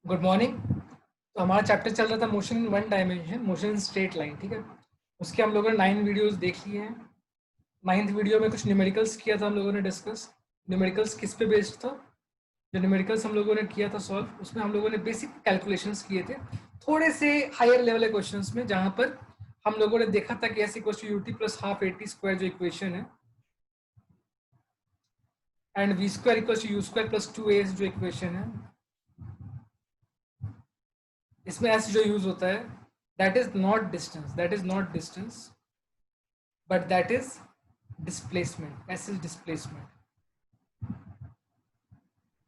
Good morning. तो हमारा chapter चल रहा था motion in one dimension, motion in straight line. ठीक है, उसके हम लोगों ने 9 वीडियोस देख लिए हैं। 9th वीडियो में कुछ न्यूमेरिकल्स किया था हम लोगों ने डिस्कस। न्यूमेरिकल्स किस पे बेस्ड था? जो न्यूमेरिकल्स हम लोगों ने किया था सॉल्व, उसमें हम लोगों ने बेसिक कैलकुलेशंस किए थे, थोड़े से हायर लेवल के क्वेश्चंस में, जहाँ पर हम लोगों ने देखा था कि s equal to ut plus half at square जो इक्वेशन है, and v square equal to u square plus 2a जो इक्वेशन है, इसमें एस जो यूज होता है, that is not distance, that is not distance, but that is displacement. S is displacement.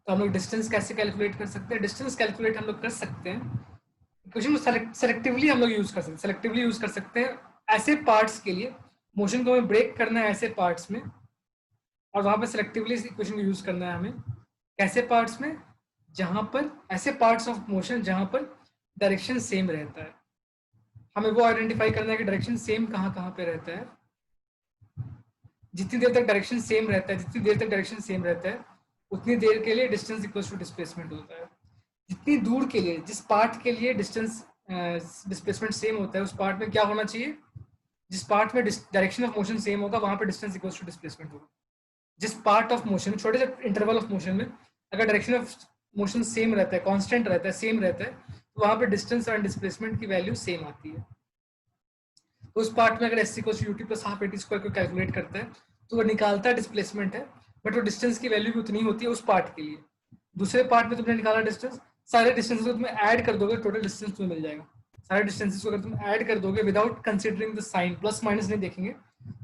तो हम लोग डिस्टेंस कैसे कैलकुलेट कर सकते हैं? डिस्टेंस कैलकुलेट हम लोग कर सकते हैं, इक्वेशन को सेलेक्टिवली हम लोग यूज कर सकते हैं। सेलेक्टिवली यूज कर सकते हैं ऐसे पार्ट्स के लिए, मोशन को हमें ब्रेक करना है ऐसे पार्ट्स में, और वहां पर सेलेक्टिवली इस इक्वेशन को यूज करना है हमें। कैसे पार्ट्स में? जहां पर ऐसे पार्ट्स ऑफ मोशन जहां पर डायरेक्शन सेम रहता है। हमें वो आइडेंटिफाई करना है कि डायरेक्शन सेम कहाँ कहाँ पे रहता है। जितनी देर तक डायरेक्शन सेम रहता है, जितनी देर तक डायरेक्शन सेम रहता है, उतनी देर के लिए डिस्टेंस इक्वल्स टू डिस्प्लेसमेंट होता है। जितनी दूर के लिए, जिस पार्ट के लिए डिस्टेंस डिस्प्लेसमेंट सेम होता है, उस पार्ट में क्या होना चाहिए? जिस पार्ट में डायरेक्शन ऑफ मोशन सेम होगा, वहां पर डिस्टेंस इक्वल्स टू डिस्प्लेसमेंट होगा। जिस पार्ट ऑफ मोशन, छोटे से इंटरवल ऑफ मोशन में, अगर डायरेक्शन ऑफ मोशन सेम रहता है, कांस्टेंट रहता है, सेम रहता है, तो वहां पर डिस्टेंस और डिस्प्लेसमेंट की वैल्यू सेम आती है। तो उस पार्ट में अगर s equals to ut plus half at square को कैलकुलेट करता है, तो वो निकालता है डिस्प्लेसमेंट है, बट वो डिस्टेंस की वैल्यू भी उतनी होती है उस पार्ट के लिए। दूसरे पार्ट में तुमने निकाला डिस्टेंस, सारे डिस्टेंस को तुम्हें ऐड कर दोगे, टोटल डिस्टेंस तुम्हें मिल जाएगा। सारे डिस्टेंसेस को अगर तुम ऐड कर दोगे without considering the sign, plus minus नहीं देखेंगे,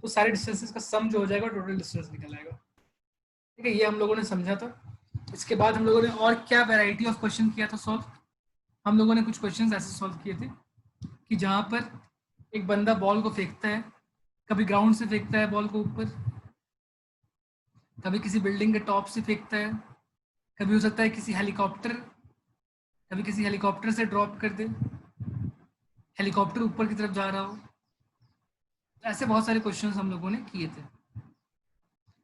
तो सारे डिस्टेंसेस का सम जो हो जाएगा टोटल डिस्टेंस निकल आएगा। ठीक है, ये हम लोगों ने समझा था। इसके बाद हम लोगों ने और क्या वैरायटी ऑफ क्वेश्चन किया था सॉल्व? हम लोगों ने कुछ क्वेश्चन ऐसे सॉल्व किए थे कि जहाँ पर एक बंदा बॉल को फेंकता है, कभी ग्राउंड से फेंकता है बॉल को ऊपर, कभी किसी बिल्डिंग के टॉप से फेंकता है, कभी हो सकता है किसी हेलीकॉप्टर, कभी किसी हेलीकॉप्टर से ड्रॉप कर दे, हेलीकॉप्टर ऊपर की तरफ जा रहा हो। ऐसे बहुत सारे क्वेश्चंस हम लोगों ने किए थे।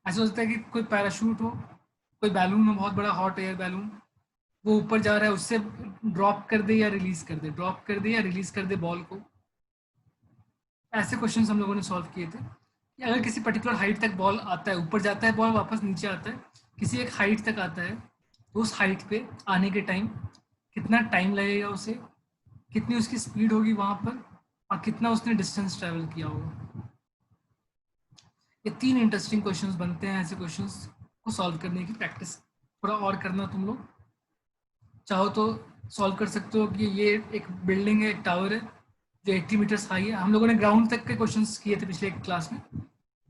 ऐसा हो सकता है कि कोई पैराशूट हो, कोई बैलून हो, बहुत बड़ा हॉट एयर बैलून, वो ऊपर जा रहा है, उससे ड्रॉप कर दे या रिलीज कर दे, ड्रॉप कर दे या रिलीज कर दे बॉल को। ऐसे क्वेश्चंस हम लोगों ने सॉल्व किए थे कि अगर किसी पर्टिकुलर हाइट तक बॉल आता है, ऊपर जाता है बॉल, वापस नीचे आता है, किसी एक हाइट तक आता है, तो उस हाइट पे आने के टाइम कितना टाइम लगेगा उसे, कितनी उसकी स्पीड होगी वहां पर, और कितना उसने डिस्टेंस ट्रेवल किया होगा। ये 3 इंटरेस्टिंग क्वेश्चंस बनते हैं। ऐसे क्वेश्चंस को सॉल्व करने की प्रैक्टिस थोड़ा और करना तुम लोग चाहो तो सॉल्व कर सकते हो। कि ये एक बिल्डिंग है, एक टावर है जो 80 मीटर्स हाई है। हम लोगों ने ग्राउंड तक के क्वेश्चंस किए थे पिछले एक क्लास में।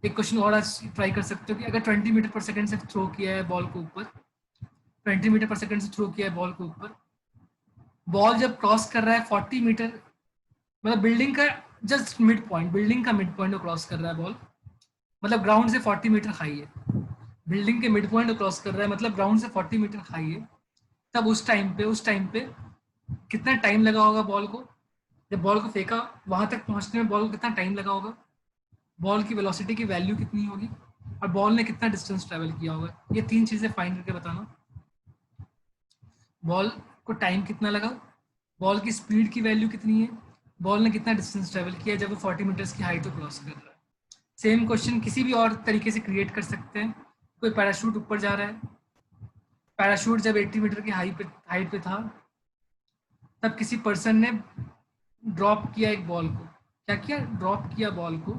एक क्वेश्चन और आज ट्राई कर सकते हो कि अगर 20 मीटर पर सेकंड से थ्रो किया है बॉल को ऊपर, 20 मीटर पर सेकंड से थ्रो किया है बॉल को ऊपर, बॉल जब क्रॉस कर रहा है 40 मीटर, मतलब बिल्डिंग का जस्ट मिड पॉइंट, बिल्डिंग का मिड पॉइंट को क्रॉस कर रहा है बॉल, मतलब ग्राउंड से 40 मीटर हाई है, बिल्डिंग के मिड पॉइंट को क्रॉस कर रहा है, मतलब ग्राउंड से 40 मीटर हाई है। तब उस टाइम पे कितना टाइम लगा होगा बॉल को? जब बॉल को फेंका, वहां तक पहुंचने में बॉल को कितना टाइम लगा होगा, बॉल की वेलोसिटी की वैल्यू कितनी होगी, और बॉल ने कितना डिस्टेंस ट्रेवल किया होगा। ये 3 चीजें फाइंड करके बताना। बॉल को टाइम कितना लगा, बॉल की स्पीड की वैल्यू कितनी है, बॉल ने कितना डिस्टेंस ट्रेवल किया जब वो 40 मीटर्स की हाइट को क्रॉस कर रहा है। सेम क्वेश्चन किसी भी और तरीके से क्रिएट कर सकते हैं। कोई पैराशूट ऊपर जा रहा है, पैराशूट जब 80 मीटर की हाइट पे था, तब किसी पर्सन ने ड्रॉप किया एक बॉल को। क्या किया? ड्रॉप किया बॉल को।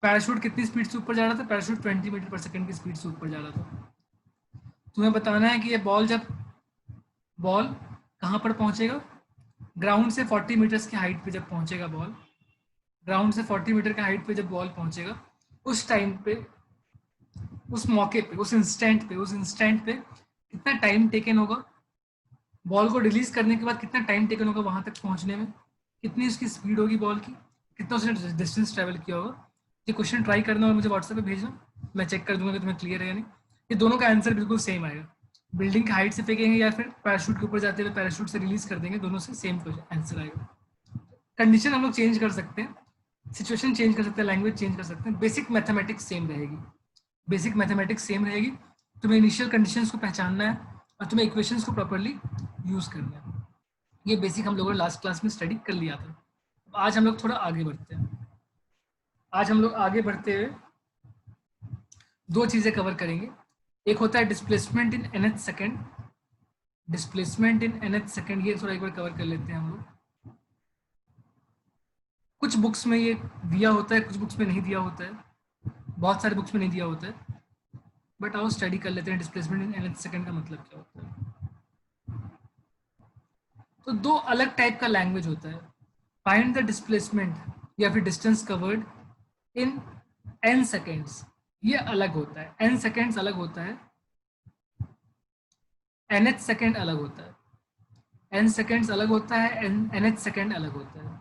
पैराशूट कितनी स्पीड से ऊपर जा रहा था? पैराशूट 20 मीटर पर सेकंड की स्पीड से ऊपर जा रहा था। तुम्हें बताना है कि ये बॉल कहाँ पर पहुंचेगा? ग्राउंड से 40 मीटर्स की हाइट पे जब पहुंचेगा बॉल, ग्राउंड से 40 मीटर की हाइट पे जब बॉल पहुंचेगा, उस टाइम पे, उस मौके पे, उस इंस्टेंट पे कितना टाइम टेकन होगा, बॉल को रिलीज करने के बाद कितना टाइम टेकन होगा वहां तक पहुंचने में, कितनी उसकी स्पीड होगी बॉल की, कितना उसने डिस्टेंस ट्रेवल किया होगा। ये क्वेश्चन ट्राई करना और मुझे व्हाट्सएप पे भेजना, मैं चेक कर दूंगा कि तुम्हें क्लियर है या नहीं। ये दोनों का आंसर बिल्कुल सेम आएगा। बिल्डिंग की हाइट से फेंकेंगे या फिर पैराशूट के ऊपर जाते हुए पैराशूट से रिलीज कर देंगे, दोनों से सेम आंसर आएगा। कंडीशन हम लोग चेंज कर सकते हैं, सिचुएशन चेंज कर सकते हैं, लैंग्वेज चेंज कर सकते हैं, बेसिक मैथमेटिक्स सेम रहेगी। बेसिक मैथमेटिक्स सेम रहेगी। तुम्हें इनिशियल कंडीशंस को पहचानना है, और तुम्हें इक्वेशंस को प्रॉपरली यूज करना है। ये बेसिक हम लोगों ने लास्ट क्लास में स्टडी कर लिया था। आज हम लोग थोड़ा आगे बढ़ते हैं। आज हम लोग आगे बढ़ते हुए दो चीजें कवर करेंगे। एक होता है displacement in nth second, displacement in nth second, ये थोड़ा एक बार कवर कर लेते हैं हम लोग। कुछ बुक्स में ये दिया होता है, कुछ बुक्स में नहीं दिया होता है, बहुत सारे बुक्स में नहीं दिया होता है, बट आओ स्टडी कर लेते हैं डिस्प्लेसमेंट इन nth सेकेंड का मतलब क्या होता है। तो दो अलग टाइप का लैंग्वेज होता है। फाइंड द डिस्प्लेसमेंट या फिर distance covered in n seconds, ये अलग होता है। n सेकेंड्स अलग होता है, nth सेकेंड अलग होता है। n सेकेंड्स अलग होता है, nth सेकेंड अलग होता है।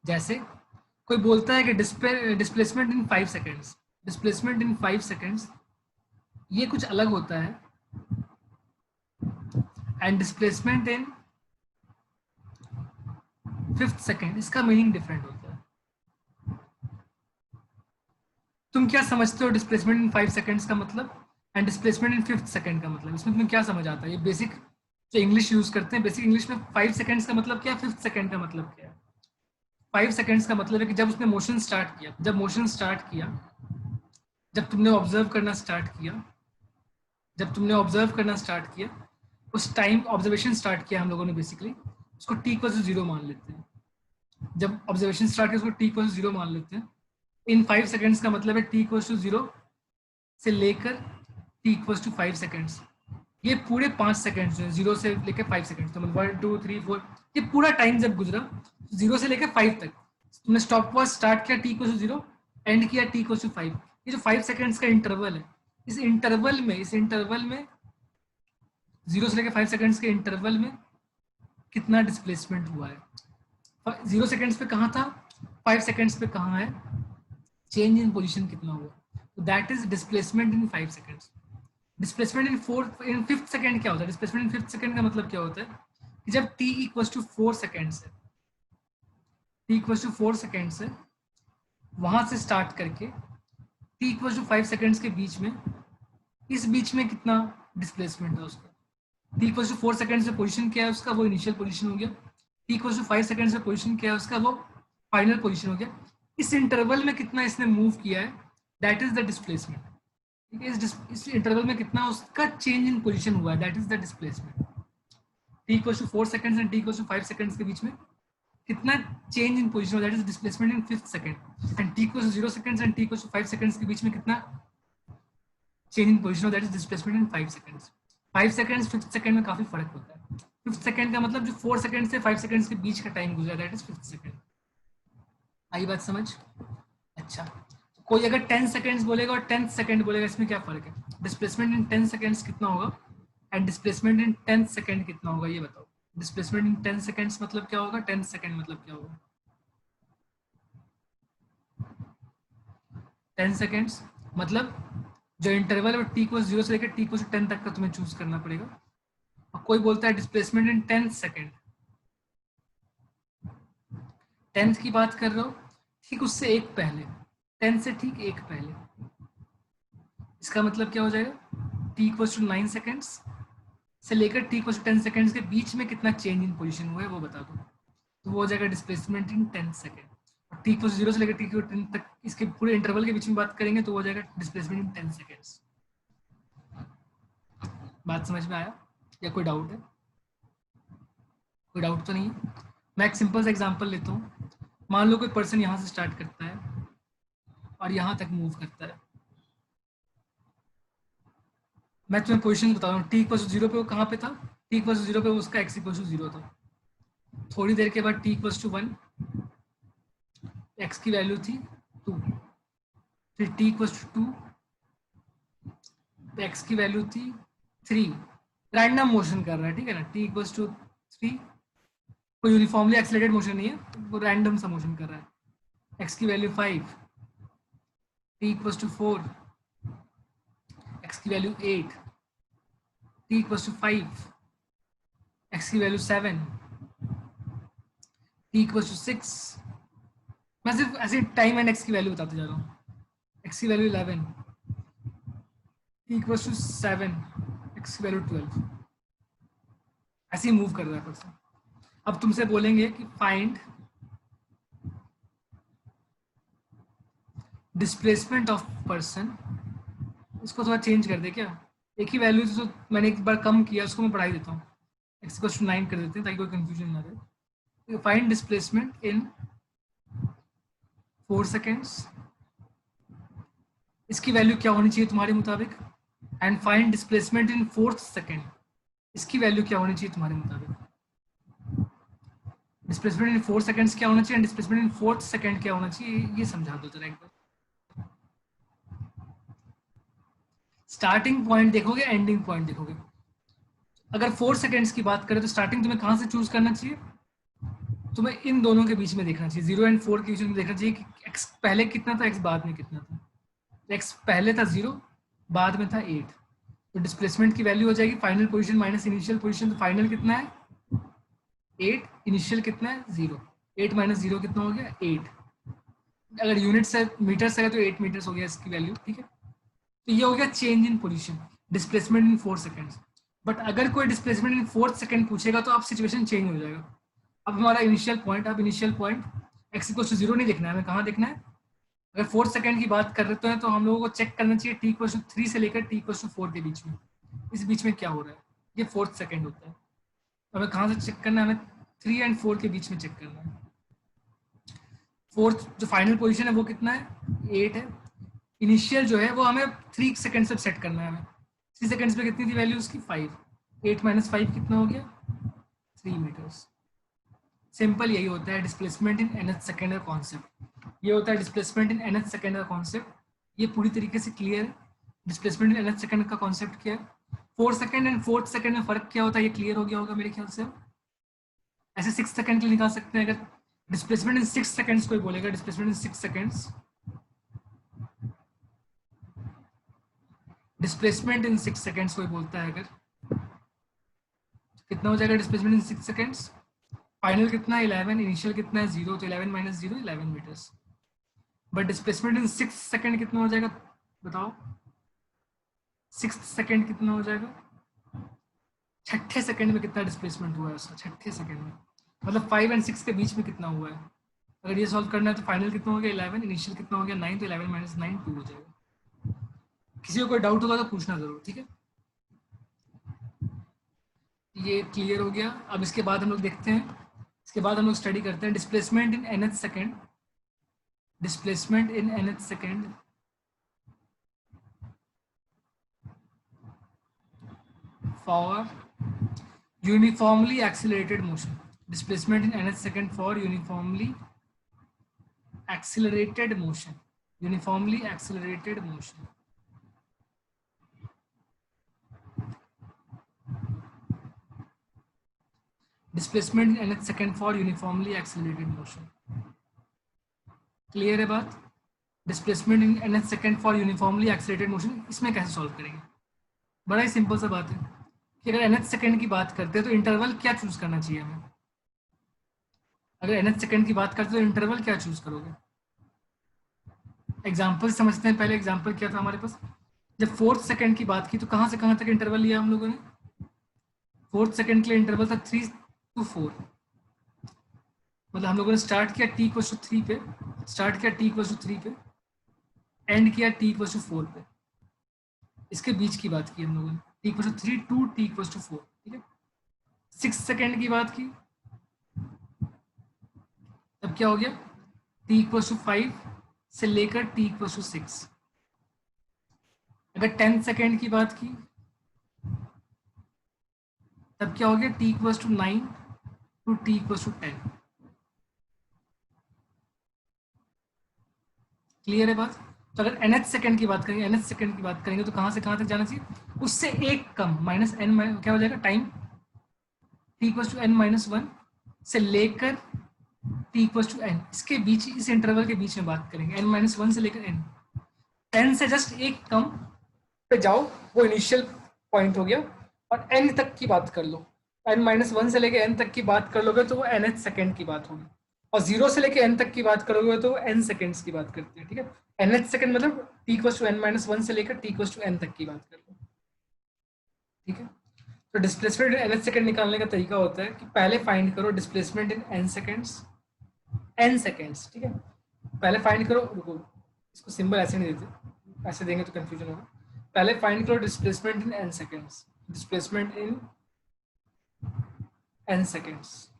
जैसे कोई बोलता है कि displacement in 5 seconds, displacement in 5 seconds, ये कुछ अलग होता है। And displacement in 5th second, इसका मीनिंग डिफरेंट होता है। तुम क्या समझते हो डिस्प्लेसमेंट इन 5 सेकेंड्स का मतलब and displacement in 5th second का मतलब? इसमें तुम्हें क्या समझ आता है? ये बेसिक जो इंग्लिश यूज करते हैं, बेसिक इंग्लिश में 5 सेकेंड्स का मतलब क्या है, 5th सेकेंड का मतलब क्या है? 5 सेकेंड्स का मतलब है कि जब उसने मोशन स्टार्ट किया, जब तुमने ऑब्जर्व करना स्टार्ट किया, उस टाइम ऑब्जर्वेशन स्टार्ट किया हम लोगों ने, बेसिकली उसको t इक्वल टू 0 मान लेते हैं। जब ऑब्जर्वेशन स्टार्ट किया उसको t इक्वल टू 0 मान लेते हैं। इन 5 सेकेंड्स का मतलब है t इक्वल टू 0 से लेकर t इक्वल टू 5 सेकेंड्स। ये पूरे 5 सेकेंड्स हैं, 0 से लेकर 5 सेकेंड्स, तो मतलब 1 2 3 4, ये पूरा टाइम जब गुजरा 0 से लेकर 5 तक, तुमने स्टॉप वॉच स्टार्ट किया t इक्वल टू 0, एंड किया t इक्वल टू 5, ये जो 5 सेकेंड्स का इंटरवल है, इस इंटरवल में 0 से लेकर 5 सेकेंड्स के इंटरवल में कितना डिस्प्लेसमेंट हुआ है। 0 सेकेंड्स पे कहाँ था, 5 सेकेंड्स पे कहाँ है, चेंज इन पोजीशन कितना हुआ, तो that is displacement in 5 seconds. Displacement in 5th second क्या होता है? डिस्प्लेसमेंट इन 5th सेकेंड का मतलब क्या होता है कि जब t इक्वल टू 4 सेकेंड्स है, t इक्वल टू 4 सेकेंड्स है, वहां से स्टार्ट करके t इक्वल टू 5 सेकेंड्स के बीच में, इस बीच में कितना डिस्प्लेसमेंट है उसका। t इक्वल टू 4 सेकेंड्स में पोजीशन क्या है उसका, वो इनिशियल पोजीशन हो गया। t इक्वल टू 5 सेकेंड्स में पोजीशन क्या है उसका, वो फाइनल पोजीशन हो गया। इस इंटरवल में कितना इसने मूव किया है, दैट इज द डिस्प्लेसमेंट। ठीक है, इस इंटरवल में कितना उसका चेंज इन पोजीशन हुआ है, that is the displacement. t equal to 4 seconds and t equal to 5 seconds के बीच में कितना change in position, that is displacement in 5th second. And t equal to 0 seconds and t equal to 5 seconds के बीच में कितना change in position, that is displacement in 5 seconds. 5 seconds 5th second में काफी फर्क होता है। 5th सेकेंड का मतलब जो 4 सेकेंड से 5 सेकेंड्स के बीच का टाइम गुजरा, दैट इज 5th सेकेंड। आई बात समझ? अच्छा, कोई अगर 10 सेकेंड्स बोलेगा और 10th सेकेंड बोलेगा, इसमें क्या फर्क है? डिस्प्लेसमेंट इन 10 सेकेंड्स कितना होगा and displacement in 10th second कितना होगा, ये बताओ। डिस्प्लेसमेंट इन 10 सेकेंड्स मतलब क्या होगा, 10th सेकेंड मतलब क्या होगा? 10 सेकेंड्स मतलब जो इंटरवल है वो t को 0 से लेकर t को 10 तक का तुम्हें चूज करना पड़ेगा। और कोई बोलता है डिस्प्लेसमेंट इन 10th सेकेंड, 10th की बात कर रहे हो, ठीक उससे एक पहले, 10 से ठीक एक पहले, इसका मतलब क्या हो जाएगा, t इक्वल टू 9 सेकेंड्स से लेकर t इक्वल टू 10 सेकेंड्स के बीच में कितना चेंज इन पोजीशन हुआ है वो बता दो, तो वो हो जाएगा डिस्प्लेसमेंट इन 10 सेकेंड। और t इक्वल टू 0 से लेकर t इक्वल टू 10 तक, इसके पूरे इंटरवल के बीच में बात करेंगे तो वो हो जाएगा डिस्प्लेसमेंट इन 10 सेकेंड्स। बात समझ में आया या कोई डाउट है? कोई डाउट तो नहीं है? मैं एक सिंपल सा एग्जांपल लेता हूँ। मान लो कोई पर्सन यहाँ से स्टार्ट करता है और यहाँ तक मूव करता है। मैं तुम्हें पोजीशन बता रहा हूँ, t इक्वल टू 0 पे वो कहाँ पे था, t इक्वल टू 0 पे उसका x इक्वल टू 0 था। थोड़ी देर के बाद t इक्वल टू 1, x की वैल्यू थी 2, फिर t इक्वल टू 2, x की वैल्यू थी 3। रैंडम मोशन कर रहा है, ठीक है ना, t इक्वल टू 3, कोई यूनिफॉर्मली एक्सेलरेटेड मोशन नहीं है, वो रैंडम सा मोशन कर रहा है। x की value 5, t equal to 4, x की value 8, t equal to 5, x की वैल्यू 7, t इक्वल टू 6। मैं सिर्फ ऐसे टाइम एंड x की वैल्यू बताते जा रहा हूँ। x की वैल्यू 11, इक्वल टू 7, एक्स की वैल्यू 12, ऐसे ही मूव कर रहा है पर्सन। अब तुमसे बोलेंगे कि फाइंड डिस्प्लेसमेंट ऑफ पर्सन, इसको थोड़ा चेंज कर दे क्या, एक ही वैल्यू जो मैंने एक बार कम किया उसको मैं बढ़ा ही देता हूँ, एक्स इक्वल टू 9 कर देते हैं ताकि कोई कंफ्यूजन ना रहे। फाइंड डिस्प्लेसमेंट इन 4 सेकेंड्स, इसकी वैल्यू क्या होनी चाहिए तुम्हारे मुताबिक, and find displacement in 4th second, इसकी वैल्यू क्या होनी चाहिए तुम्हारे मुताबिक। डिस्प्लेसमेंट इन 4 सेकेंड्स क्या होना चाहिए, डिस्प्लेसमेंट इन 4th सेकेंड क्या होना चाहिए, ये समझा दो जरा एक बार। स्टार्टिंग पॉइंट देखोगे, एंडिंग पॉइंट देखोगे। अगर 4 सेकेंड्स की बात करें तो स्टार्टिंग तुम्हें कहां से चूज करना चाहिए, तुम्हें इन दोनों के बीच में देखना चाहिए, 0 एंड 4 के बीच में देखना चाहिए कि एक्स पहले कितना था, एक्स बाद में कितना था। एक्स पहले था 0, बाद में था 8, तो डिस्प्लेसमेंट की वैल्यू हो जाएगी final position minus initial position. तो फाइनल कितना है 8, इनिशियल कितना है 0, 8 माइनस 0 कितना हो गया 8। अगर यूनिट से मीटर से है तो 8 मीटर्स हो गया इसकी वैल्यू, ठीक है। तो ये हो गया change in position, displacement in 4 seconds. But अगर कोई डिस्प्लेसमेंट इन 4th सेकेंड पूछेगा तो अब सिचुएशन चेंज हो जाएगा। अब हमारा इनिशियल पॉइंट, अब initial point x equal to 0 नहीं देखना है, हमें कहाँ देखना है, अगर 4 सेकेंड की बात कर रहे हैं तो हम लोगों को चेक करना चाहिए टी इक्वल टू 3 से लेकर टी इक्वल टू 4 के बीच में, इस बीच में क्या हो रहा है, ये 4th सेकेंड होता है। तो हमें कहाँ से चेक करना है, हमें 3 एंड 4 के बीच में चेक करना है। 4th जो फाइनल पोजीशन है वो कितना है 8 है, इनिशियल जो है वो हमें 3 सेकेंड से सेट करना है। हमें 3 सेकेंड्स पे कितनी थी वैल्यू उसकी 5, 8 माइनस 5 कितना हो गया 3 मीटर्स। सिंपल यही होता है डिस्प्लेसमेंट इन nth सेकेंड का कॉन्सेप्ट, ये होता है डिस्प्लेसमेंट इन nth सेकेंड का कॉन्सेप्ट। ये पूरी तरीके से क्लियर है। डिस्प्लेसमेंट इन nth सेकेंड का कॉन्सेप्ट क्या है, 4 सेकेंड एंड 4th सेकेंड में फर्क क्या होता है, ये क्लियर हो गया होगा मेरे ख्याल से। ऐसे 6 सेकेंड के लिए निकाल सकते हैं, अगर डिस्प्लेसमेंट इन 6 सेकेंड्स कोई बोलेगा, displacement in 6 seconds, displacement in 6 seconds कोई बोलता है अगर, कितना हो जाएगा डिस्प्लेसमेंट इन 6 सेकेंड्स, फाइनल कितना है 11, इनिशियल कितना है 0, तो 11 minus 0 11 metres. But displacement in 6 second कितना हो जाएगा बताओ, 6th सेकेंड कितना हो जाएगा, छठे सेकेंड में कितना डिस्प्लेसमेंट हुआ है उसका, छठे सेकेंड में, मतलब 5 एंड 6 के बीच में कितना हुआ है। अगर ये सॉल्व करना है तो फाइनल कितना हो गया 11, इनिशियल कितना हो गया 9, तो 11 माइनस 9 2 हो जाएगा। किसी को कोई डाउट होगा तो पूछना जरूर, ठीक है। ये क्लियर हो गया। अब इसके बाद हम लोग देखते हैं, इसके बाद हम लोग स्टडी करते हैं displacement in nth second, displacement in nth second for uniformly accelerated motion, displacement in nth second for uniformly accelerated motion, uniformly accelerated motion. Displacement in nth second for uniformly accelerated motion, clear है बात। Displacement in nth second for uniformly accelerated motion, इसमें कैसे solve करेंगे, बड़ा ही simple सा बात है कि अगर nth सेकेंड की बात करते हैं तो इंटरवल क्या चूज करना चाहिए हमें। अगर nth सेकेंड की बात करते हैं तो इंटरवल क्या चूज करोगे। एग्जाम्पल समझते हैं पहले, एग्जाम्पल क्या था हमारे पास, जब 4th सेकेंड की बात की तो कहाँ से कहाँ तक इंटरवल लिया हम लोगों ने, 4th सेकेंड के लिए इंटरवल था 3 to 4, मतलब हम लोगों ने स्टार्ट किया t इक्वल टू 3 पे, स्टार्ट किया t इक्वल टू 3 पे, एंड किया t इक्वल टू 4 पे, इसके बीच की बात की हम लोगों ने, t equal to 3 to t equal to 4, ठीक है। 6 सेकेंड की बात की तब क्या हो गया, t इक्वल टू 5 से लेकर t इक्वल टू 6। अगर 10 सेकेंड की बात की तब क्या हो गया, t equal to 9 to t equal to 10। Clear है बात। तो अगर nth सेकेंड की बात करेंगे, nth सेकेंड की बात करेंगे तो कहां से कहां तक जाना चाहिए, उससे एक कम माइनस n, क्या हो जाएगा time, t equal to n minus 1 से लेकर t इक्वल टू n, इसके बीच, इस इंटरवल के बीच में बात करेंगे, n माइनस 1 से लेकर n, 10 से जस्ट एक कम पे जाओ, वो इनिशियल पॉइंट हो गया, और n तक की बात कर लो, n माइनस 1 से लेकर n तक की बात कर लोगे तो वो nth सेकेंड की बात होगी, और 0 से लेकर n तक की बात करोगे तो n सेकेंड्स की बात करते हैं, ठीक है। nth सेकेंड मतलब t equals to n minus one से लेकर t इक्वल्स टू n तक की बात कर लो, ठीक है। तो डिस्प्लेसमेंट इन nth सेकंड निकालने का तरीका होता है कि पहले फाइंड करो डिस्प्लेसमेंट इन n सेकंड्स, ठीक है। पहले फाइंड करो, रुको इसको सिंबल ऐसे नहीं देते, ऐसे देंगे तो कंफ्यूजन होगा। पहले फाइंड करो displacement in n seconds, displacement in n seconds,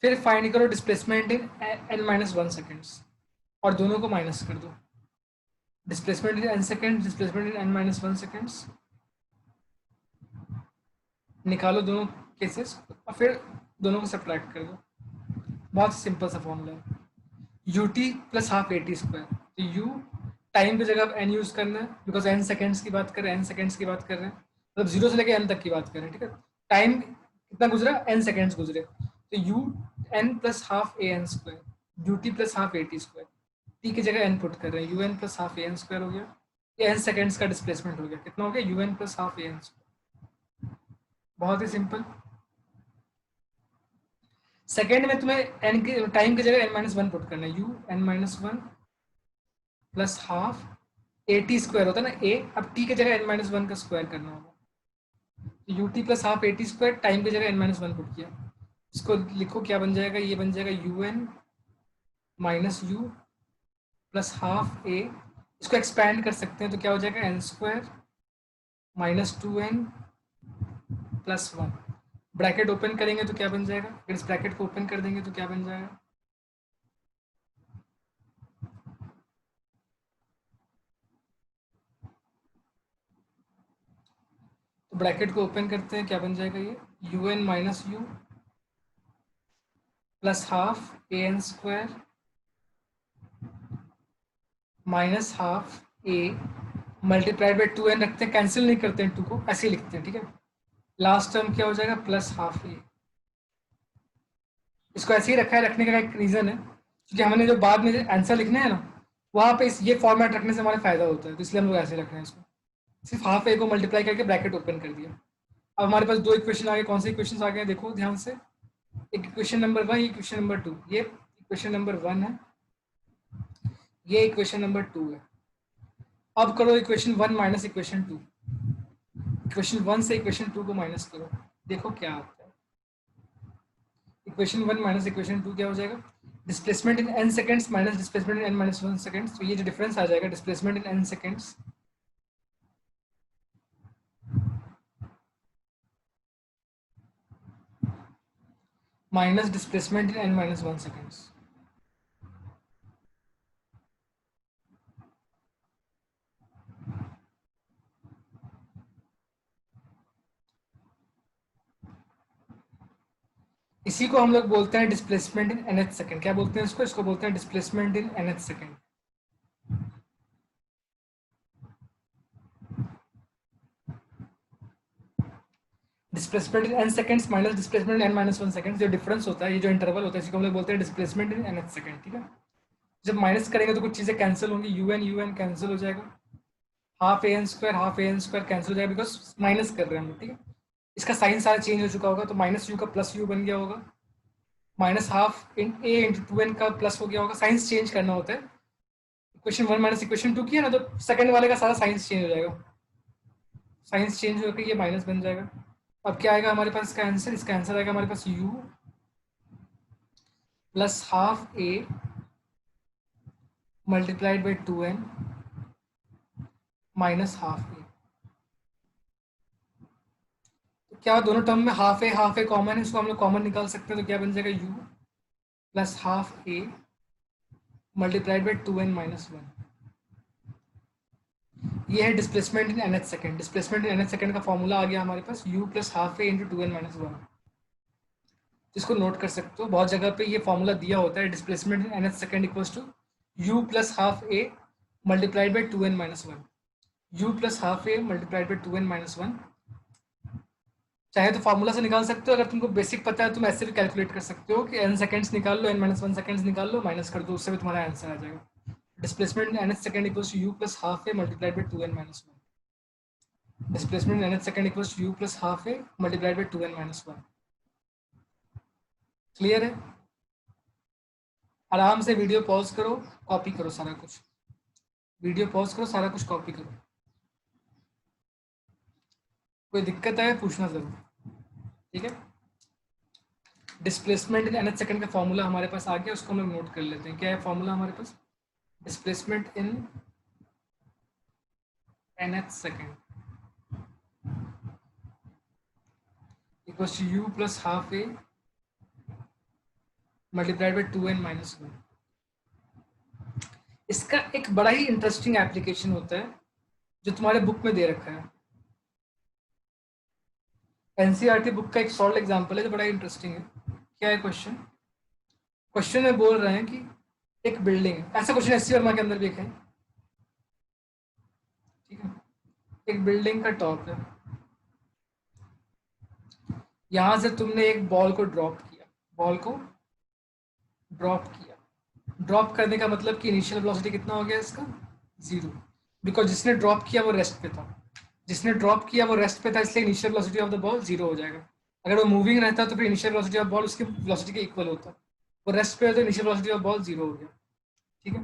फिर फाइंड करो displacement in n minus one seconds और दोनों को माइनस कर दो। Displacement in n second, displacement in n minus one seconds, निकालो दोनों केसेस और फिर दोनों को सब्ट्रैक्ट कर दो। बहुत सिंपल सा फॉर्मूला है, you t plus half a t square. तो यू टाइम की जगह अब एन यूज करना है, बिकॉज एन सेकेंड्स की बात कर रहे हैं, एन सेकेंड्स की बात कर रहे हैं, मतलब जीरो से लेकर एन तक की बात कर रहे हैं, ठीक है। टाइम कितना गुजरा, एन सेकेंड्स गुजरे, तो u n plus half a n square, u t plus half a t square, t की जगह एन पुट कर रहे हैं, u n plus half a n square हो गया, ये एन सेकेंड्स का डिस्प्लेसमेंट हो गया, कितना हो गया, u n plus half a n square. बहुत ही सिंपल। सेकेंड में तुम्हें एन की टाइम की जगह एन माइनस वन पुट करना है, u n minus one plus half a t square होता है ना, ए, अब टी की जगह एन माइनस वन का स्क्वायर करना होगा, u t plus half a t square, time की जगह एन माइनस वन पुट किया, इसको लिखो क्या बन जाएगा, ये बन जाएगा u n minus u plus half a, इसको एक्सपैंड कर सकते हैं तो क्या हो जाएगा, n square minus two n plus one. Bracket open करेंगे तो क्या बन जाएगा, अगर इस ब्रैकेट को ओपन कर देंगे तो क्या बन जाएगा, तो ब्रैकेट को ओपन करते हैं, क्या बन जाएगा ये, u n minus u plus half a n square minus half a multiplied by two n रखते हैं, कैंसिल नहीं करते हैं टू को, ऐसे ही लिखते हैं, ठीक है। लास्ट टर्म क्या हो जाएगा, प्लस हाफ ए। इसको ऐसे ही रखा है, रखने का एक रीजन है, क्योंकि हमने जो बाद में आंसर लिखने हैं ना, वहाँ पे ये फॉर्मेट रखने से हमारा फायदा होता है, तो इसलिए हम लोग ऐसे रख रहे हैं इसको, सिर्फ हाफ ए को मल्टीप्लाई करके ब्रैकेट ओपन कर दिया। अब हमारे पास दो इक्वेशन आ गए, कौन से इक्वेशन आ गए देखो ध्यान से, एक equation number one, equation number two, ये इक्वेशन नंबर वन है, ये इक्वेशन नंबर टू है। अब करो equation one minus equation to, equation one से इक्वेशन टू को माइनस करो, देखो क्या आता है। Equation one minus equation to क्या हो जाएगा, displacement in an seconds minus displacement in an minus one seconds, तो ये जो डिफरेंस आ जाएगा displacement in an seconds minus displacement in an minus one seconds. इसी को हम लोग बोलते हैं डिस्प्लेसमेंट इन nth सेकंड, क्या बोलते हैं इसको, इसको बोलते हैं displacement in nth second. Displacement in n seconds minus displacement in n minus one second, जो डिफरेंस होता है, ये जो इंटरवल होता है, इसी को हम लोग बोलते हैं डिस्प्लेसमेंट इन nth सेकंड, ठीक है। जब माइनस करेंगे तो कुछ चीजें कैंसिल होंगी, यू एन कैंसिल हो जाएगा, half a n square cancel हो जाएगा, बिकॉज माइनस कर रहे हैं हम लोग, ठीक है। इसका साइन सारा चेंज हो चुका होगा, तो माइनस यू का प्लस यू बन गया होगा, minus half in a into two n का प्लस हो गया होगा, साइंस चेंज करना होता है। Equation one minus equation two किया ना, तो सेकंड वाले का सारा साइंस चेंज हो जाएगा, साइंस चेंज होकर ये माइनस बन जाएगा। अब क्या आएगा हमारे पास इसका आंसर, इसका आंसर आएगा हमारे पास u plus half a multiplied by two n minus half a. तो क्या दोनों टर्म में हाफ ए कॉमन है, इसको हम लोग कॉमन निकाल सकते हैं, तो क्या बन जाएगा u plus half a multiplied by two n minus one. ये है displacement in nth second, displacement in nth second का फॉर्मूला आ गया हमारे पास, u plus half a into two n minus one. इसको नोट कर सकते हो, बहुत जगह पे ये फॉर्मूला दिया होता है, displacement in nth second equals to u plus half a multiplied by two n minus one, u plus half a multiplied by two n minus one. चाहे तो फॉर्मूला से निकाल सकते हो, अगर तुमको बेसिक पता है तुम ऐसे भी कैलकुलेट कर सकते हो कि n सेकंड्स निकाल लो, n माइनस वन सेकंड्स निकाल लो, माइनस कर दो, उससे भी तुम्हारा आंसर आ जाएगा। Displacement in nth second equals to u plus half a multiplied by two n minus one. Displacement in nth second equals to u plus half a multiplied by two n minus one. Clear है? आराम से video pause करो, copy करो सारा कुछ, video pause करो, सारा कुछ कॉपी करो। कोई दिक्कत है पूछना जरूर, ठीक है। डिस्प्लेसमेंट इन nth सेकंड का फॉर्मूला हमारे पास आ गया, उसको हम लोग नोट कर लेते हैं। क्या है फॉर्मूला हमारे पास? Displacement in nth second equals to u plus half a multiplied by 2n minus 1। इसका एक बड़ा ही इंटरेस्टिंग एप्लीकेशन होता है जो तुम्हारे बुक में दे रखा है। एनसीईआरटी बुक का एक सॉल्व एग्जांपल है जो बड़ा इंटरेस्टिंग है। क्या है क्वेश्चन? क्वेश्चन में बोल रहे हैं कि एक बिल्डिंग है, ऐसा क्वेश्चन एससी वर्मा के अंदर भी एक है, ठीक है। एक बिल्डिंग का टॉप है, यहां से तुमने एक बॉल को ड्रॉप किया, बॉल को ड्रॉप किया। ड्रॉप करने का मतलब कि इनिशियल वेलोसिटी कितना हो गया इसका? 0, बिकॉज जिसने ड्रॉप किया वो रेस्ट पे था, जिसने ड्रॉप किया वो रेस्ट पे था, इसलिए initial velocity of the ball 0 हो जाएगा। अगर वो मूविंग रहता तो फिर इनिशियल वेलोसिटी ऑफ बॉल उसकी वेलोसिटी के इक्वल होता, वो रेस्ट पे है तो इनिशियल वेलोसिटी ऑफ बॉल 0 हो गया, ठीक है।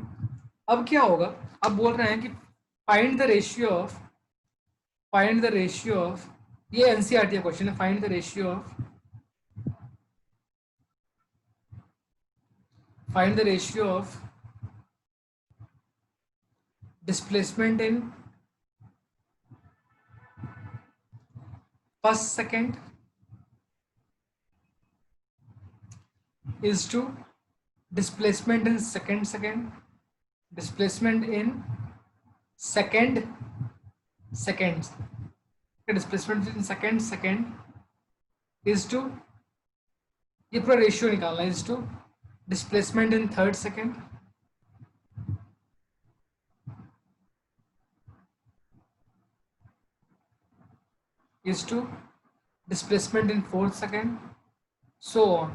अब क्या होगा? अब बोल रहे हैं कि find the ratio of, find the ratio of, ये एनसीईआरटी का क्वेश्चन है, find the ratio of, find the ratio of displacement in first second is to displacement in second second, displacement in second seconds, displacement in second second is to, ये पूरा ratio निकालना है, is to displacement in third second is to displacement in fourth second, so on।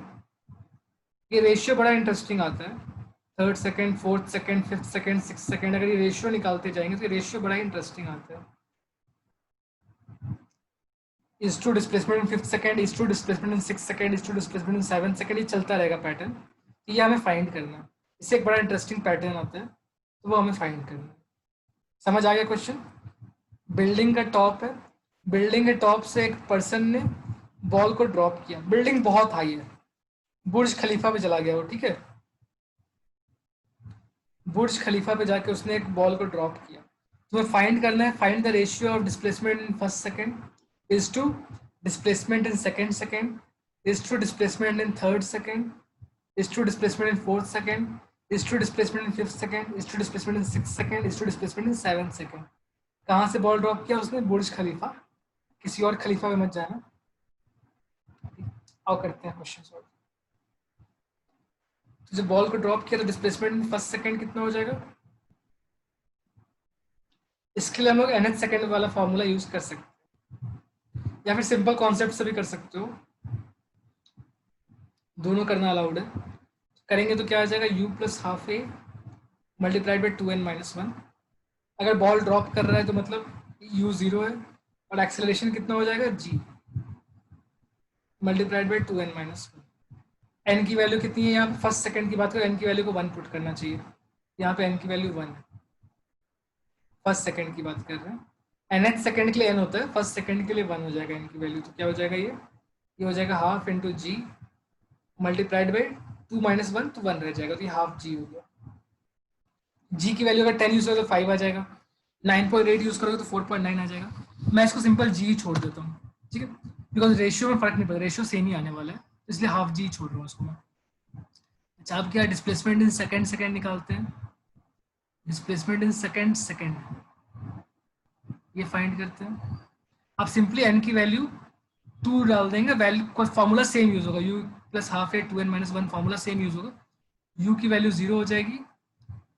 ये ratio बड़ा interesting आता है, third second, fourth second, fifth second, six second, अगर ये रेशियो निकालते जाएंगे तो ये रेशियो बड़ा इंटरेस्टिंग आता है। Is to displacement in fifth second, is to displacement in six second, is to displacement in seven second, ये चलता रहेगा पैटर्न। ये हमें फाइंड करना है, इससे एक बड़ा इंटरेस्टिंग पैटर्न आता है, तो वो हमें फाइंड करना है। समझ आ गया क्वेश्चन? बिल्डिंग का टॉप है, बिल्डिंग के टॉप से एक पर्सन ने बॉल को ड्रॉप किया, बिल्डिंग बहुत हाई है, बुर्ज खलीफा पे चला गया वो, ठीक है। बुर्ज खलीफा पे जाके उसने एक बॉल को ड्रॉप किया, तुम्हें फाइंड करना है, find the ratio of displacement in first second is to displacement in second second is to displacement in third second is to displacement in fourth second is to displacement in fifth second is to displacement in sixth second is to displacement in seventh second। कहाँ से ball drop किया उसने? बुर्ज खलीफा, किसी और खलीफा में मत जाना। आओ करते हैं क्वेश्चन सॉल्व। तो जब बॉल को ड्रॉप किया तो डिस्प्लेसमेंट इन फर्स्ट सेकंड कितना हो जाएगा? इसके लिए हम लोग nth सेकंड वाला फॉर्मूला यूज कर सकते हैं, या फिर सिंपल कॉन्सेप्ट से भी कर सकते हो, दोनों करना अलाउड है। करेंगे तो क्या आ जाएगा? u plus half a multiplied by 2n minus 1। अगर बॉल ड्रॉप कर रहा है तो मतलब u 0 है, और एक्सेलरेशन कितना हो जाएगा? g multiplied by 2n minus 1। n की वैल्यू कितनी है यहाँ पे? फर्स्ट सेकंड की बात करें, n की वैल्यू को 1 पुट करना चाहिए, यहाँ पे n की वैल्यू 1 है, फर्स्ट सेकंड की बात कर रहे हैं। nth सेकंड के लिए n होता है, फर्स्ट सेकंड के लिए 1 हो जाएगा n की वैल्यू, तो क्या हो जाएगा? ये हो जाएगा half into g multiplied by 2 minus 1, तो 1 रह जाएगा, तो ये हाफ जी हो गया। जी की वैल्यू अगर 10 यूज करोगे तो 5 आ जाएगा, 9.8 यूज करोगे तो 4.9 आ जाएगा। मैं इसको सिंपल जी छोड़ देता हूँ, ठीक है, बिकॉज रेशियो में फर्क नहीं पड़ता, रेशियो सेम ही आने वाला है, इसलिए हाफ जी छोड़ रहा हूँ इसको मैं। अच्छा, अब क्या डिस्प्लेसमेंट इन सेकंड सेकंड निकालते हैं, डिस्प्लेसमेंट इन सेकंड सेकंड ये फाइंड करते हैं। आप सिंपली n की वैल्यू 2 डाल देंगे, वैल्यू का फॉर्मूला सेम यूज होगा, u प्लस हाफ ए 2n minus 1 formula same use होगा। u की वैल्यू 0 हो जाएगी,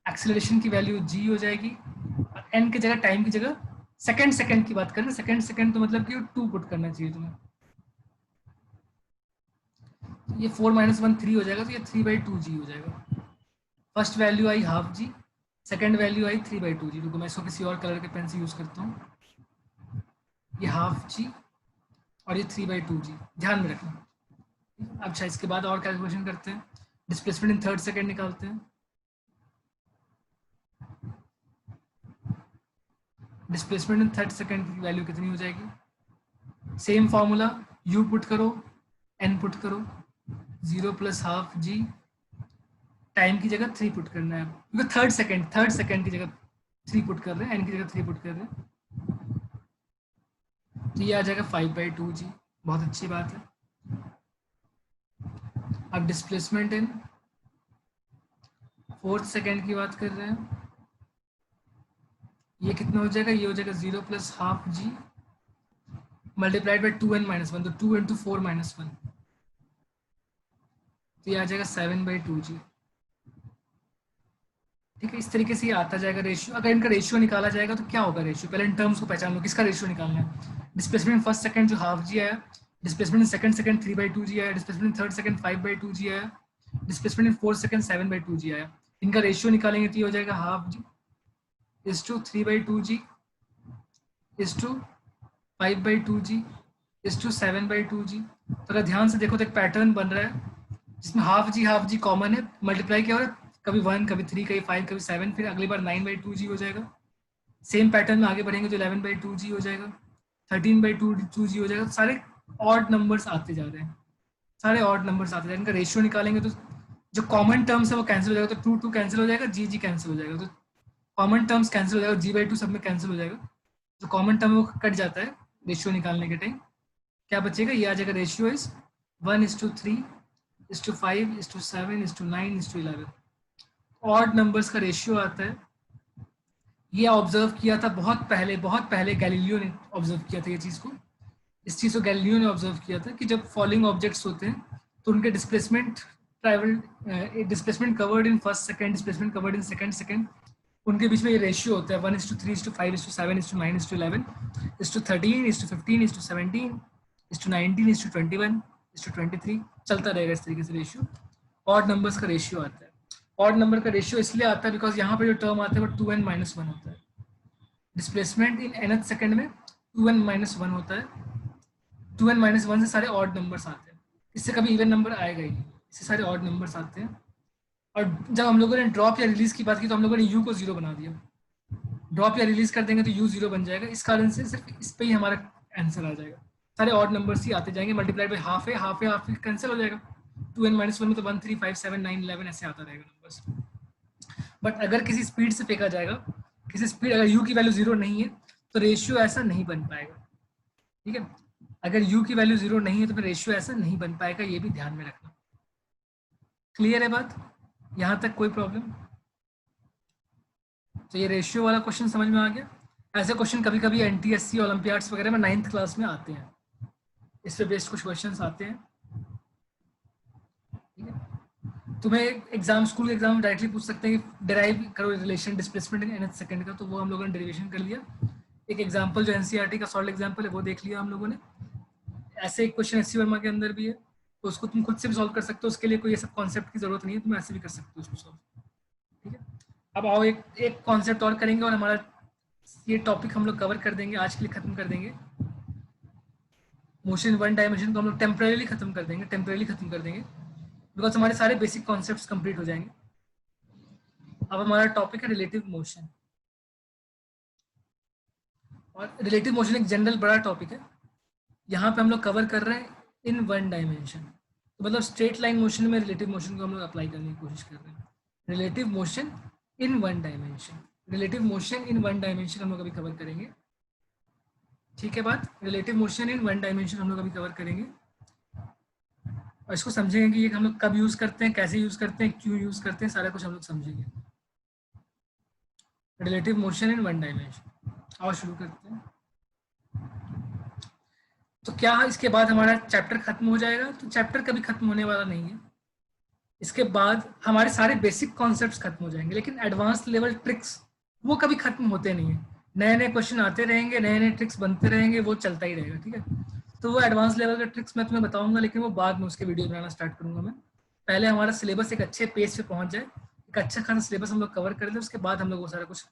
एक्सेलरेशन की वैल्यू g हो जाएगी, और n की जगह, टाइम की जगह सेकंड सेकंड की बात करें, सेकंड सेकंड तो मतलब कि 2 पुट करना चाहिए तुम्हें। ये 4 माइनस 1 3 हो जाएगा, तो ये 3/2g हो जाएगा। फर्स्ट वैल्यू आई हाफ जी, सेकंड वैल्यू आई 3/2g। रुको मैं इसको किसी और कलर के पेन से यूज करता हूँ, ये हाफ जी और ये 3/2g, ध्यान में रखना। अच्छा, इसके बाद और कैलकुलेशन करते हैं। डिस्प्लेसमेंट इन थर्ड सेकेंड निकालते हैं। डिस्प्लेसमेंट इन थर्ड सेकेंड की वैल्यू कितनी हो जाएगी? सेम फॉर्मूला, u पुट करो, n पुट करो, 0 प्लस हाफ g, टाइम की जगह 3 पुट करना है क्योंकि थर्ड सेकेंड की जगह 3 पुट कर रहे हैं, n की जगह 3 पुट कर रहे हैं, तो ये आ जाएगा 5/2g। बहुत अच्छी बात है। अब डिस्प्लेसमेंट इन फोर्थ सेकेंड की बात कर रहे हैं, ये कितना हो जाएगा? ये हो जाएगा 0 plus half g multiplied by 2n-1, तो 2 इंटू 4-1, तो ये आ जाएगा 7/2g। ठीक है, इस तरीके से ये आता जाएगा रेशियो। अगर इनका रेशियो निकाला जाएगा तो क्या होगा रेशियो? पहले इन टर्म्स को पहचान लो, किसका रेशियो निकालना है। डिस्प्लेसमेंट फर्स्ट सेकंड जो हाफ जी आया, displacement in second second 3/2g आया, displacement in third second 5/2g आया, displacement in fourth second 7/2g आया। इनका रेशियो निकालेंगे तो ये हो जाएगा half g is to 3/2g is to 5/2g is to 7/2g। तो अगर ध्यान से देखो तो एक पैटर्न बन रहा है जिसमें हाफ जी कॉमन है, मल्टीप्लाई क्या हो रहा है, कभी 1, कभी 3, कभी 5, कभी 7, फिर अगली बार 9/2g हो जाएगा। सेम पैटर्न में आगे बढ़ेंगे तो 11/2g हो जाएगा, 13/2g हो जाएगा। तो सारे ऑड नंबर्स आते जा रहे हैं, सारे ऑड नंबर्स आते जा रहे हैं। इनका रेशियो निकालेंगे तो जो कॉमन टर्म्स है वो कैंसिल हो जाएगा, तो 2 कैंसिल हो जाएगा, जी कैंसिल हो जाएगा, तो कॉमन टर्म्स कैंसिल हो जाएगा, g/2 सब में कैंसिल हो जाएगा। जो कॉमन टर्म है वो कट जाता है रेशियो निकालने के टाइम। क्या बचेगा? ये आ जाएगा रेशियो इज 1:3:5:7:9:11। ऑड नंबर्स का रेशियो आता है। ये ऑब्जर्व किया था बहुत पहले गैलीलियो ने ऑब्जर्व किया था ये चीज़ को। इस चीज़ को गैलीलियो ने ऑब्जर्व किया था कि जब फॉलोइंग ऑब्जेक्ट्स होते हैं तो उनके displacement covered in first second, displacement covered in second, उनके बीच में ये रेशियो होता है 1:3:5:7:9:11 13:15:17 19:21:23, चलता रहेगा इस तरीके से रेशियो। ऑड नंबर्स का रेशियो आता है। ऑड नंबर का रेशियो इसलिए आता है बिकॉज यहाँ पे जो टर्म आता है वो 2n-1 होता है। डिस्प्लेसमेंट इन nth सेकंड में 2n-1 होता है। 2n-1 से सारे ऑड नंबर्स आते हैं, इससे कभी इवन नंबर आएगा ही नहीं, इससे सारे ऑड नंबर्स आते हैं। और जब हम लोगों ने ड्रॉप या रिलीज की बात की तो हम लोगों ने u को 0 बना दिया। ड्रॉप या रिलीज कर देंगे तो u 0 बन जाएगा। इस कारण से सिर्फ इस पे ही हमारा आंसर आ जाएगा। सारे ऑड नंबर्स ही आते जाएंगे, मल्टीप्लाइड बाई हाफ है, कैंसिल हो जाएगा। 2n-1 में तो 1, 3, 5, 7, 9, 11 ऐसे आता रहेगा नंबर्स। बट अगर किसी स्पीड से फेंका जाएगा, किसी स्पीड, अगर u की वैल्यू 0 नहीं है तो रेशियो ऐसा नहीं बन पाएगा। ठीक है, अगर u की वैल्यू 0 नहीं है तो फिर रेशियो ऐसा नहीं बन पाएगा, ये भी ध्यान में रखना। क्लियर है बात? यहाँ तक कोई प्रॉब्लम? तो ये रेशियो वाला क्वेश्चन समझ में आ गया। ऐसे क्वेश्चन कभी कभी NTSC ओलंपियाड्स वगैरह में 9th क्लास में आते हैं, इस पे बेस्ड कुछ क्वेश्चंस आते हैं। ठीक है, तुम्हें एग्जाम, स्कूल के एग्जाम में डायरेक्टली पूछ सकते हैं कि डिराइव करो relation displacement in nth second का, तो वो हम लोगों ने डेरिवेशन कर लिया। एक एग्जांपल जो NCERT का सॉल्व एग्जांपल है वो देख लिया हम लोगों ने। ऐसे एक क्वेश्चन SC वर्मा के अंदर भी है, तो उसको तुम खुद से भी सॉल्व कर सकते हो। उसके लिए कोई ये सब कॉन्सेप्ट की जरूरत नहीं है, तुम ऐसे भी कर सकते हो उसको सॉल्व। ठीक है, अब आओ एक कॉन्सेप्ट और करेंगे और हमारा ये टॉपिक हम लोग कवर कर देंगे, आज के लिए खत्म कर देंगे। मोशन वन डायमेंशन को हम लोग टेम्परेली खत्म कर देंगे, बिकॉज हमारे सारे बेसिक कॉन्सेप्ट्स कंप्लीट हो जाएंगे। अब हमारा टॉपिक है रिलेटिव मोशन, और रिलेटिव मोशन एक जनरल बड़ा टॉपिक है। यहाँ पे हम लोग कवर कर रहे हैं इन वन डायमेंशन, तो मतलब स्ट्रेट लाइन मोशन में रिलेटिव मोशन को हम लोग अप्लाई करने की कोशिश कर रहे हैं। Relative motion in one dimension, हम लोग अभी कवर करेंगे। ठीक है बात, relative motion in one dimension हम लोग अभी कवर करेंगे, और इसको समझेंगे कि ये हम लोग कब यूज करते हैं, कैसे यूज करते हैं, क्यों यूज करते हैं, सारा कुछ हम लोग समझेंगे। Relative motion in one dimension, और शुरू करते हैं। तो क्या इसके बाद हमारा चैप्टर खत्म हो जाएगा? तो चैप्टर कभी खत्म होने वाला नहीं है। इसके बाद हमारे सारे बेसिक कॉन्सेप्ट्स खत्म हो जाएंगे, लेकिन एडवांस लेवल ट्रिक्स वो कभी खत्म होते नहीं है। नए नए क्वेश्चन आते रहेंगे, नए नए ट्रिक्स बनते रहेंगे, वो चलता ही रहेगा। ठीक है, तो वो एडवांस लेवल के ट्रिक्स मैं तुम्हें बताऊंगा, लेकिन वो बाद में उसके वीडियो बनाना स्टार्ट करूंगा मैं। पहले हमारा सिलेबस एक अच्छे पेज पे पहुंच जाए, एक अच्छा खासा सिलेबस हम लोग कवर कर लें, उसके बाद हम लोग वो सारा कुछ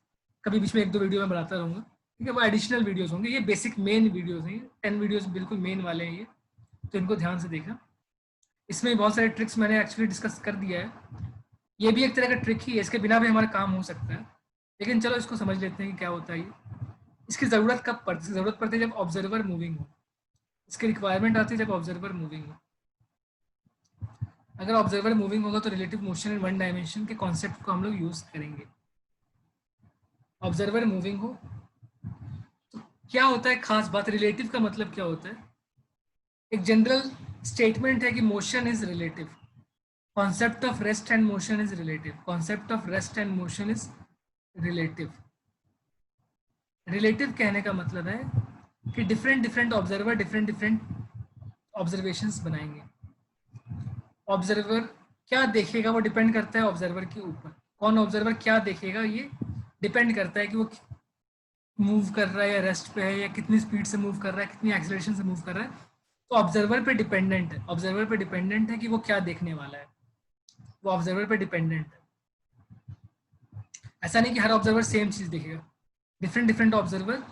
कभी बीच में 1-2 वीडियो में बनाता रहूँगा। ठीक है, वो एडिशनल वीडियोस होंगे, ये बेसिक मेन वीडियोस हैं, 10 वीडियोस बिल्कुल मेन वाले हैं ये, तो इनको ध्यान से देखना। इसमें बहुत सारे ट्रिक्स मैंने एक्चुअली डिस्कस कर दिया है। ये भी एक तरह का ट्रिक ही है, इसके बिना भी हमारा काम हो सकता है, लेकिन चलो इसको समझ लेते हैं कि क्या होता है ये। इसकी ज़रूरत कब पड़ती है? ज़रूरत पड़ती है जब ऑब्जर्वर मूविंग हो। इसकी रिक्वायरमेंट आती है जब ऑब्जर्वर मूविंग हो। अगर ऑब्जर्वर मूविंग होगा तो relative motion in one dimension के कॉन्सेप्ट को हम लोग यूज़ करेंगे। ऑब्जर्वर मूविंग हो तो क्या होता है, खास बात रिलेटिव का मतलब क्या होता है? एक जनरल स्टेटमेंट है कि motion is relative. Concept of rest and motion is relative. Concept of rest and motion is relative. Relative कहने का मतलब है कि different different observer different different observations बनाएंगे। ऑब्जर्वर क्या देखेगा वो डिपेंड करता है ऑब्जर्वर के ऊपर। कौन ऑब्जर्वर क्या देखेगा ये डिपेंड करता है कि वो मूव कर रहा है या रेस्ट पे है, या कितनी स्पीड से मूव कर रहा है, कितनी एक्सेलरेशन से मूव कर रहा है। तो ऑब्जर्वर पे डिपेंडेंट है। ऑब्जर्वर पे डिपेंडेंट है कि वो क्या देखने वाला है। वो ऑब्जर्वर पे डिपेंडेंट है। ऐसा नहीं कि हर ऑब्जर्वर सेम चीज़ देखेगा। डिफरेंट डिफरेंट ऑब्जर्वर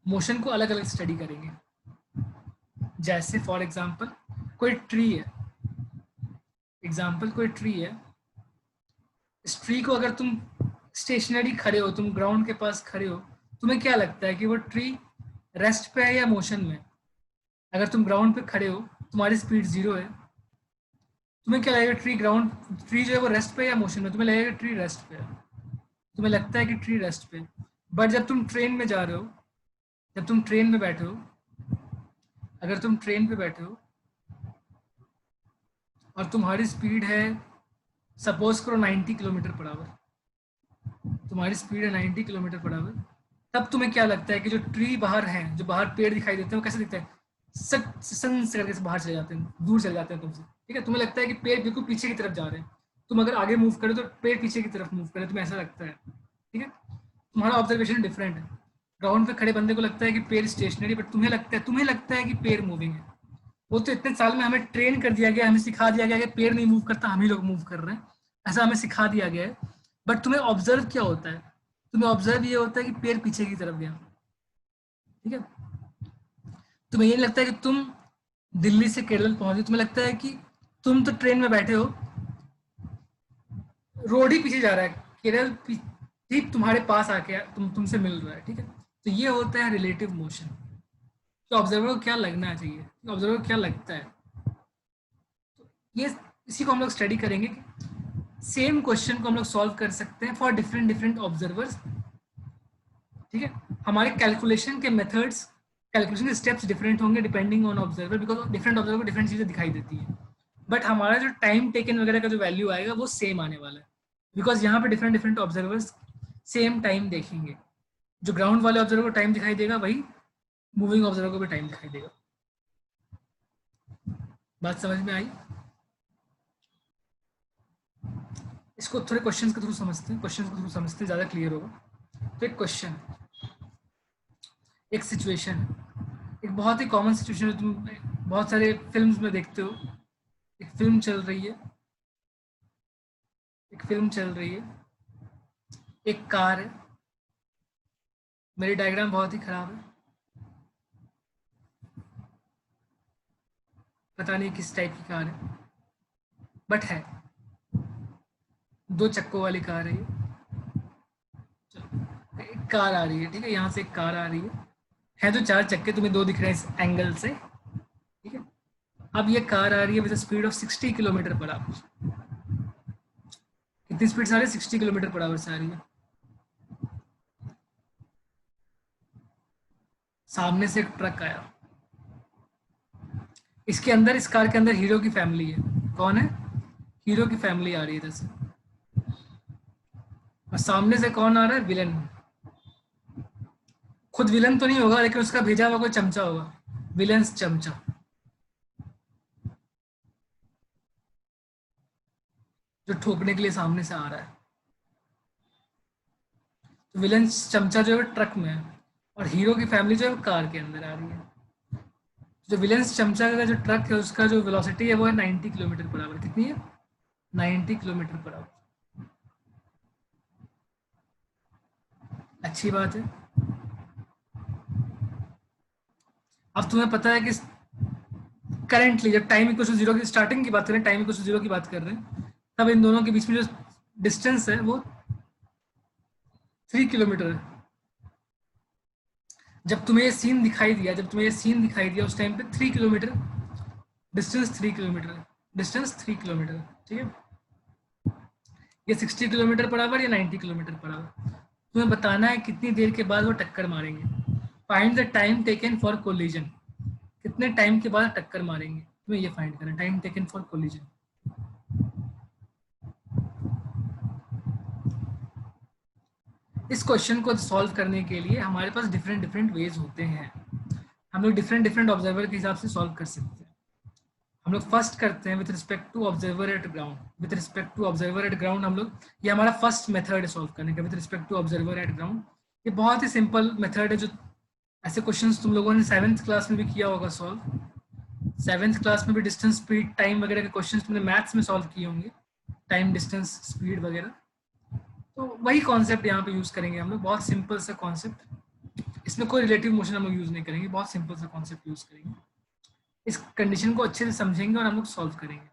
मोशन को अलग अलग स्टडी करेंगे। जैसे फॉर एग्जांपल कोई ट्री है। एग्जांपल कोई ट्री है। इस ट्री को अगर तुम स्टेशनरी खड़े हो, तुम ग्राउंड के पास खड़े हो, तुम्हें क्या लगता है कि वो ट्री रेस्ट पे है या मोशन में? अगर तुम ग्राउंड पे खड़े हो, तुम्हारी स्पीड 0 है, तुम्हें क्या लगेगा? ट्री जो है वो रेस्ट पे है या मोशन में? तुम्हें लगेगा ट्री रेस्ट पे है। तुम्हें लगता है कि ट्री रेस्ट पे। बट जब तुम ट्रेन में जा रहे हो, जब तुम ट्रेन में बैठे हो, अगर तुम ट्रेन पे बैठे हो और तुम्हारी स्पीड है, सपोज करो 90 किलोमीटर पर आवर, तुम्हारी स्पीड है 90 किलोमीटर पर आवर, तब तुम्हें क्या लगता है कि जो ट्री बाहर है, जो बाहर पेड़ दिखाई देते हैं, वो कैसे दिखते हैं? सन से करके बाहर चले जाते हैं, दूर चले जाते हैं तुमसे। ठीक है, तुम्हें लगता है कि पेड़ बिल्कुल पीछे की तरफ जा रहे हैं। तुम अगर आगे मूव करो तो पेड़ पीछे की तरफ मूव करे, तुम्हें ऐसा लगता है। ठीक है, तुम्हारा ऑब्जर्वेशन डिफरेंट है। ग्राउंड पे खड़े बंदे को लगता है कि पेड़ स्टेशनरी, बट तुम्हें लगता है कि पेड़ मूविंग है। वो तो इतने साल में हमें ट्रेन कर दिया गया, हमें सिखा दिया गया कि पेड़ नहीं मूव करता, हम ही लोग मूव कर रहे हैं, ऐसा हमें सिखा दिया गया है। बट तुम्हें ऑब्जर्व क्या होता है? तुम्हें ऑब्जर्व ये होता है कि पेड़ पीछे की तरफ गया। ठीक है, तुम्हें ये नहीं लगता है कि तुम दिल्ली से केरल पहुंचे, तुम्हें लगता है कि तुम तो ट्रेन में बैठे हो, रोड ही पीछे जा रहा है, केरल ठीक तुम्हारे पास आके तुमसे मिल रहा है। ठीक है, तो ये होता है रिलेटिव मोशन। तो ऑब्जर्वर को क्या लगना चाहिए, ऑब्जर्वर को क्या लगता है, ये इसी को हम लोग स्टडी करेंगे कि सेम क्वेश्चन को हम लोग सॉल्व कर सकते हैं फॉर डिफरेंट डिफरेंट ऑब्जर्वर्स। ठीक है, हमारे कैलकुलेशन के मेथड्स, कैलकुलेशन के स्टेप्स डिफरेंट होंगे depending on observer, because different observer को डिफरेंट चीज़ें दिखाई देती है। बट हमारा जो टाइम टेकन वगैरह का जो वैल्यू आएगा वो सेम आने वाला है, बिकॉज यहाँ पे different different observers same time देखेंगे। जो ग्राउंड वाले ऑब्जर्वर को टाइम दिखाई देगा, वही मूविंग ऑब्जर्वर को भी टाइम दिखाई देगा। बात समझ में आई? इसको थोड़े क्वेश्चंस के थ्रू समझते हैं, क्वेश्चंस के थ्रू समझते हैं, ज़्यादा क्लियर होगा। तो एक क्वेश्चन, एक सिचुएशन, एक बहुत ही कॉमन सिचुएशन जो तुम बहुत सारे फिल्म्स में देखते हो। एक फिल्म चल रही है, एक फिल्म चल रही है, एक कार है। मेरी डायग्राम बहुत ही खराब है, पता नहीं किस टाइप की कार है, बट है, 2 चक्कों वाली कार है ये। चलो, एक कार आ रही है, ठीक है, यहाँ से एक कार आ रही है तो 4 चक्के तुम्हें 2 दिख रहे हैं इस एंगल से। ठीक है, अब ये कार आ रही है with speed of 60 kilometre per hour. कितनी स्पीड से आ रही है? 60 किलोमीटर पर आवर से आ रही है। सामने से एक ट्रक आया, इसके अंदर, इस कार के अंदर हीरो की फैमिली है। कौन है? हीरो की फैमिली आ रही है इधर से, और सामने से कौन आ रहा है? विलन। खुद विलन तो नहीं होगा, लेकिन उसका भेजा हुआ कोई चमचा होगा, विलन्स चमचा, जो ठोकने के लिए सामने से आ रहा है। तो विलन चमचा जो है वो ट्रक में है, और हीरो की फैमिली जो है वो कार के अंदर आ रही है। जो विलन चमचा का जो ट्रक है उसका जो वेलोसिटी है वो है 90 किलोमीटर पर आवर। कितनी है? 90 किलोमीटर पर आवर। अच्छी बात है। अब तुम्हें पता है कि करेंटली जब टाइम इक्वल टू जीरो की स्टार्टिंग की बात करें, टाइम इक्वल टू जीरो की बात कर रहे हैं, तब इन दोनों के बीच में जो डिस्टेंस है वो 3 किलोमीटर है। जब तुम्हें ये सीन दिखाई दिया, जब तुम्हें ये सीन दिखाई दिया उस टाइम पे 3 kilometre distance, 3 kilometre distance 3 kilometre, ठीक है। ये 60 किलोमीटर पर आवर या 90 किलोमीटर पर आवर, तुम्हें बताना है कितनी देर के बाद वो टक्कर मारेंगे। Find the time taken for collision, कितने टाइम के बाद टक्कर मारेंगे, तुम्हें ये फाइंड करना, टाइम टेकन फॉर कोलिजन। इस क्वेश्चन को सॉल्व करने के लिए हमारे पास डिफरेंट डिफरेंट वेज होते हैं। हम लोग डिफरेंट डिफरेंट ऑब्जर्वर के हिसाब से सॉल्व कर सकते हैं। हम लोग फर्स्ट करते हैं with respect to observer at ground, with respect to observer at ground हम लोग, ये हमारा फर्स्ट मेथड है सॉल्व करने का, with respect to observer at ground. ये बहुत ही सिंपल मेथड है, जो ऐसे क्वेश्चंस तुम लोगों ने 7th क्लास में भी किया होगा सॉल्व। 7th क्लास में भी डिस्टेंस, स्पीड, टाइम वगैरह के क्वेश्चंस तुमने मैथ्स में सॉल्व किए होंगे, टाइम, डिस्टेंस, स्पीड वगैरह। तो वही कॉन्सेप्ट यहाँ पे यूज करेंगे हम लोग, बहुत सिंपल सा कॉन्सेप्ट। इसमें कोई रिलेटिव मोशन हम लोग यूज नहीं करेंगे, बहुत सिंपल सा कॉन्सेप्ट यूज करेंगे। इस कंडीशन को अच्छे से समझेंगे और हम लोग सॉल्व करेंगे।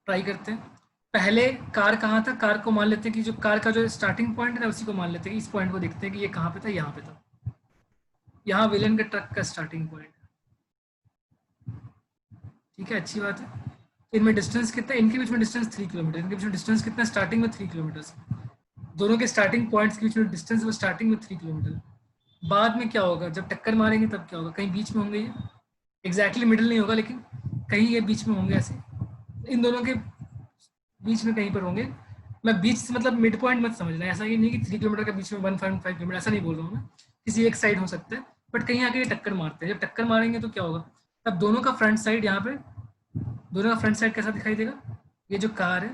ट्राई करते हैं। पहले कार कहाँ था, कार को मान लेते हैं कि जो कार का जो स्टार्टिंग पॉइंट है ना, उसी को मान लेते हैं। इस पॉइंट को देखते हैं कि ये कहाँ पे था, यहाँ पे था। यहाँ विलेन के ट्रक का स्टार्टिंग पॉइंट है, ठीक है, अच्छी बात है। इनमें डिस्टेंस कितना, इनके बीच में डिस्टेंस 3 किलोमीटर, इनके बीच में डिस्टेंस कितना, स्टार्टिंग में 3 किलोमीटर। दोनों के स्टार्टिंग पॉइंट्स के बीच में डिस्टेंस वो स्टार्टिंग में 3 किलोमीटर। बाद में क्या होगा, जब टक्कर मारेंगे तब क्या होगा, कहीं बीच में होंगे ये, एग्जैक्टली मिडिल नहीं होगा लेकिन कहीं ये बीच में होंगे, ऐसे इन दोनों के बीच में कहीं पर होंगे। मैं बीच से मतलब मिड पॉइंट मत समझना, ऐसा ये नहीं कि 3 किलोमीटर के बीच में 1.5 किलोमीटर, ऐसा नहीं बोल रहा हूँ मैं, किसी एक साइड हो सकता है, बट कहीं आके ये टक्कर मारते हैं। जब टक्कर मारेंगे तो क्या होगा, तब दोनों का फ्रंट साइड, यहाँ पे दोनों का फ्रंट साइड कैसा दिखाई देगा, ये जो कार है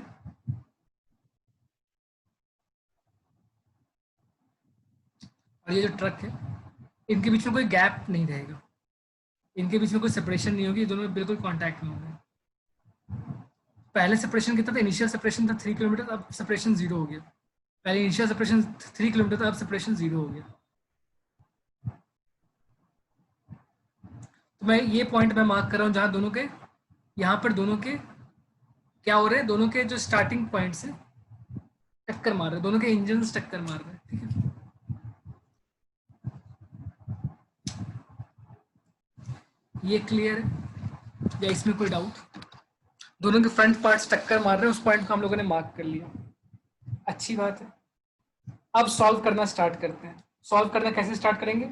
और ये जो ट्रक है, इनके बीच में कोई गैप नहीं रहेगा, इनके बीच में कोई सेपरेशन नहीं होगी, दोनों में बिल्कुल कांटेक्ट में होंगे। पहले सेपरेशन कितना था, इनिशियल सेपरेशन था 3 किलोमीटर, अब सेपरेशन 0 हो गया। पहले इनिशियल सेपरेशन 3 किलोमीटर था, अब सेपरेशन 0 हो गया। तो मैं ये पॉइंट मैं मार्क कर रहा हूँ जहाँ दोनों के, यहाँ पर दोनों के क्या हो रहे हैं, दोनों के जो स्टार्टिंग पॉइंट से टक्कर मार रहे हैं, दोनों के इंजन टक्कर मार रहे हैं, ठीक है। ये क्लियर है या इसमें कोई डाउट? दोनों के फ्रंट पार्ट्स टक्कर मार रहे हैं, उस पॉइंट को हम लोगों ने मार्क कर लिया, अच्छी बात है। अब सॉल्व करना स्टार्ट करते हैं। सॉल्व करना कैसे स्टार्ट करेंगे,